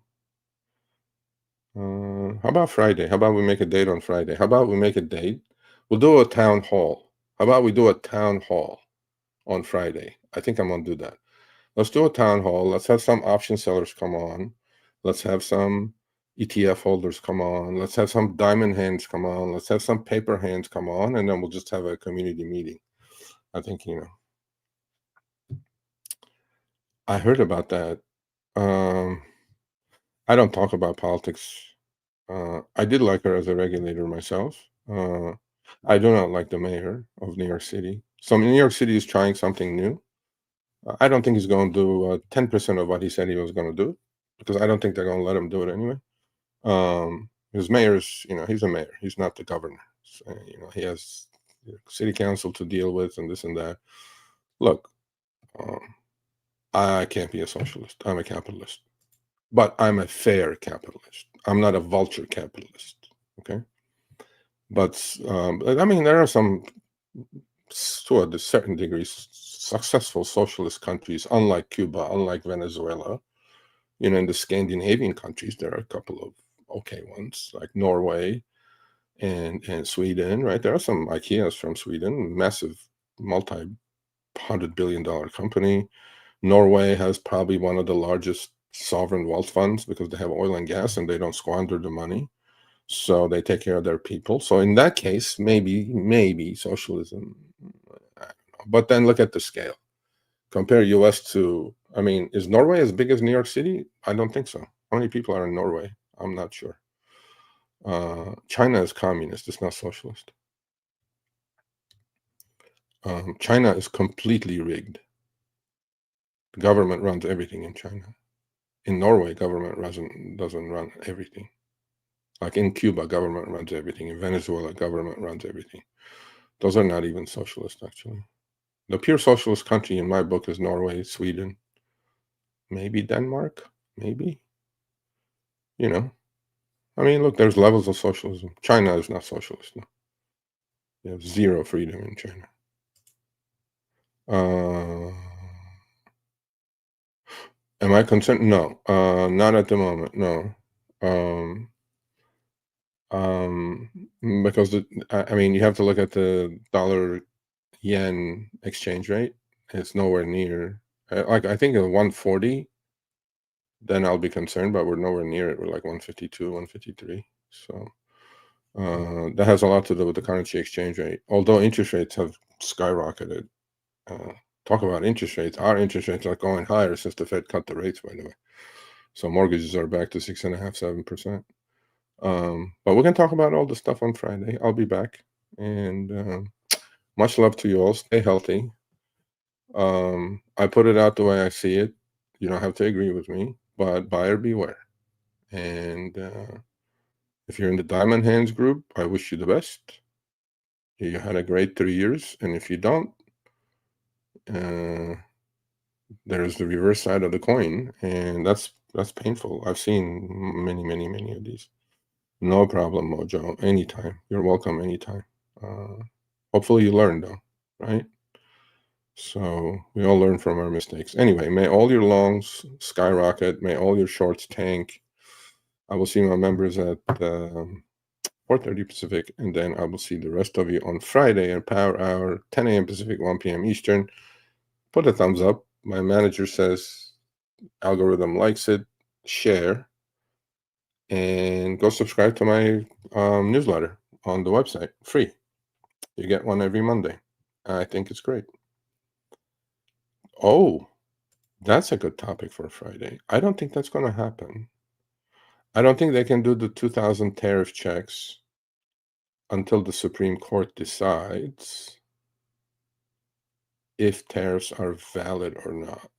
How about Friday? How about we make a date on Friday? How about we make a date? We'll do a town hall. How about we do a town hall on Friday? I think I'm going to do that. Let's do a town hall. Let's have some option sellers come on. Let's have some ETF holders come on. Let's have some diamond hands come on. Let's have some paper hands come on, and then we'll just have a community meeting. I think, I heard about that. I don't talk about politics. I did like her as a regulator myself. I do not like the mayor of New York City. So New York City is trying something new. I don't think he's going to do 10% of what he said he was going to do, because I don't think they're going to let him do it anyway. His mayor's, he's a mayor. He's not the governor. So, he has city council to deal with and this and that. Look, I can't be a socialist. I'm a capitalist. But I'm a fair capitalist. I'm not a vulture capitalist. Okay? But, I mean, there are some, to a certain degree, successful socialist countries, unlike Cuba, unlike Venezuela. In the Scandinavian countries, there are a couple of okay ones, like Norway and Sweden, right? There are some IKEAs from Sweden, massive multi-$100 billion company. Norway has probably one of the largest sovereign wealth funds because they have oil and gas and they don't squander the money. So they take care of their people. So in that case, maybe socialism. I don't know. But then look at the scale. Compare US to, I mean, is Norway as big as New York City? I don't think so. How many people are in Norway? I'm not sure. China is communist. It's not socialist. China is completely rigged. The government runs everything in China. In Norway, government doesn't run everything. Like in Cuba, government runs everything. In Venezuela, government runs everything. Those are not even socialist, actually. The pure socialist country in my book is Norway, Sweden, maybe Denmark, maybe. I mean, look, there's levels of socialism. China is not socialist. No. You have zero freedom in China. Am I concerned? No, not at the moment. No, because I mean, you have to look at the dollar yen exchange rate. It's nowhere near. Like I think at 140, then I'll be concerned, but we're nowhere near it. We're like 152, 153. So that has a lot to do with the currency exchange rate. Although interest rates have skyrocketed. Talk about interest rates. Our interest rates are going higher since the Fed cut the rates, by the way. So mortgages are back to 6.5%, 7%. But we can talk about all the stuff on Friday. I'll be back. And much love to you all. Stay healthy. I put it out the way I see it. You don't have to agree with me, but buyer beware. And if you're in the Diamond Hands group, I wish you the best. You had a great 3 years. And if you don't, there's the reverse side of the coin, and that's painful. I've seen many of these. No problem, Mojo. Anytime. You're welcome anytime. Hopefully you learn, though, right? So we all learn from our mistakes. Anyway, may all your longs skyrocket. May all your shorts tank. I will see my members at 4:30 Pacific, and then I will see the rest of you on Friday in Power Hour, 10 a.m. Pacific, 1 p.m. Eastern. Put a thumbs up. My manager says algorithm likes it. Share. And go subscribe to my newsletter on the website, free. You get one every Monday. I think it's great. Oh, that's a good topic for Friday. I don't think that's going to happen. I don't think they can do the 2,000 tariff checks until the Supreme Court decides if tariffs are valid or not.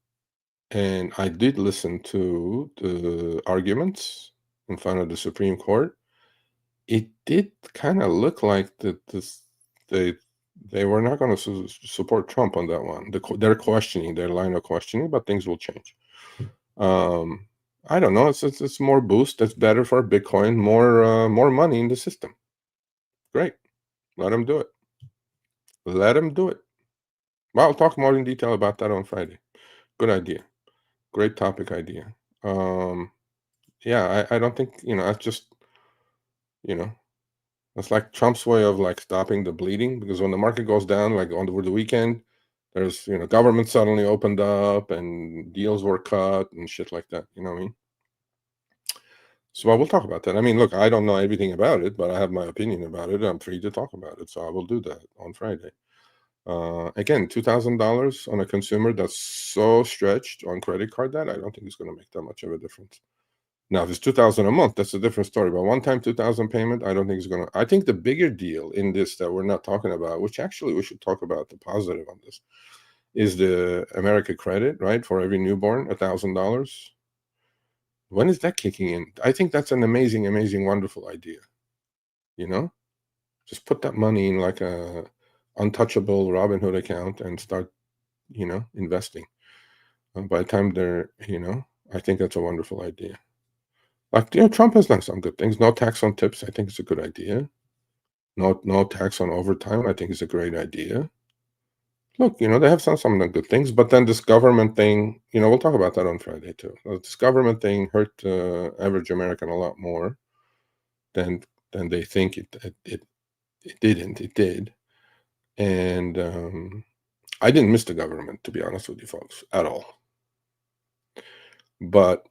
And I did listen to the arguments in front of the Supreme Court. It did kind of look like that they were not going to support Trump on that one. They're questioning their line of questioning, but things will change. I don't know. It's more boost. That's better for Bitcoin. More money in the system. Great. Let them do it. Let them do it. Well, I'll talk more in detail about that on Friday. Good idea. Great topic idea. Yeah, I don't think, that's just, it's like Trump's way of like stopping the bleeding, because when the market goes down, like over the weekend, there's, government suddenly opened up and deals were cut and shit like that. You know what I mean? So we'll talk about that. I mean, look, I don't know everything about it, but I have my opinion about it. I'm free to talk about it. So I will do that on Friday. Again, $2,000 on a consumer that's so stretched on credit card debt, I don't think it's going to make that much of a difference. Now, if it's $2,000 a month, that's a different story. But one-time $2,000 payment, I don't think it's going to. I think the bigger deal in this that we're not talking about, which actually we should talk about the positive on this, is the America credit, right? For every newborn, $1,000. When is that kicking in? I think that's an amazing, amazing, wonderful idea. Just put that money in like a untouchable Robinhood account and start, investing. By the time they're, I think that's a wonderful idea. Like, Trump has done some good things. No tax on tips, I think it's a good idea. No tax on overtime, I think is a great idea. Look, they have some of the good things, but then this government thing, we'll talk about that on Friday too. This government thing hurt the average American a lot more than they think it didn't. It did. And I didn't miss the government, to be honest with you folks, at all. But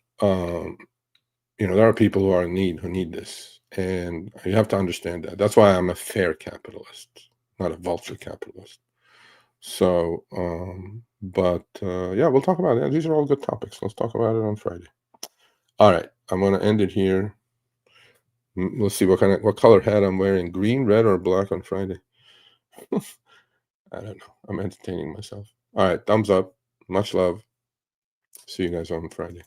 there are people who are in need, who need this, and you have to understand that. That's why I'm a fair capitalist, not a vulture capitalist. So, yeah, we'll talk about it. These are all good topics. Let's talk about it on Friday. All right, I'm going to end it here. Let's see what color hat I'm wearing: green, red, or black on Friday. I don't know. I'm entertaining myself. All right, thumbs up. Much love. See you guys on Friday.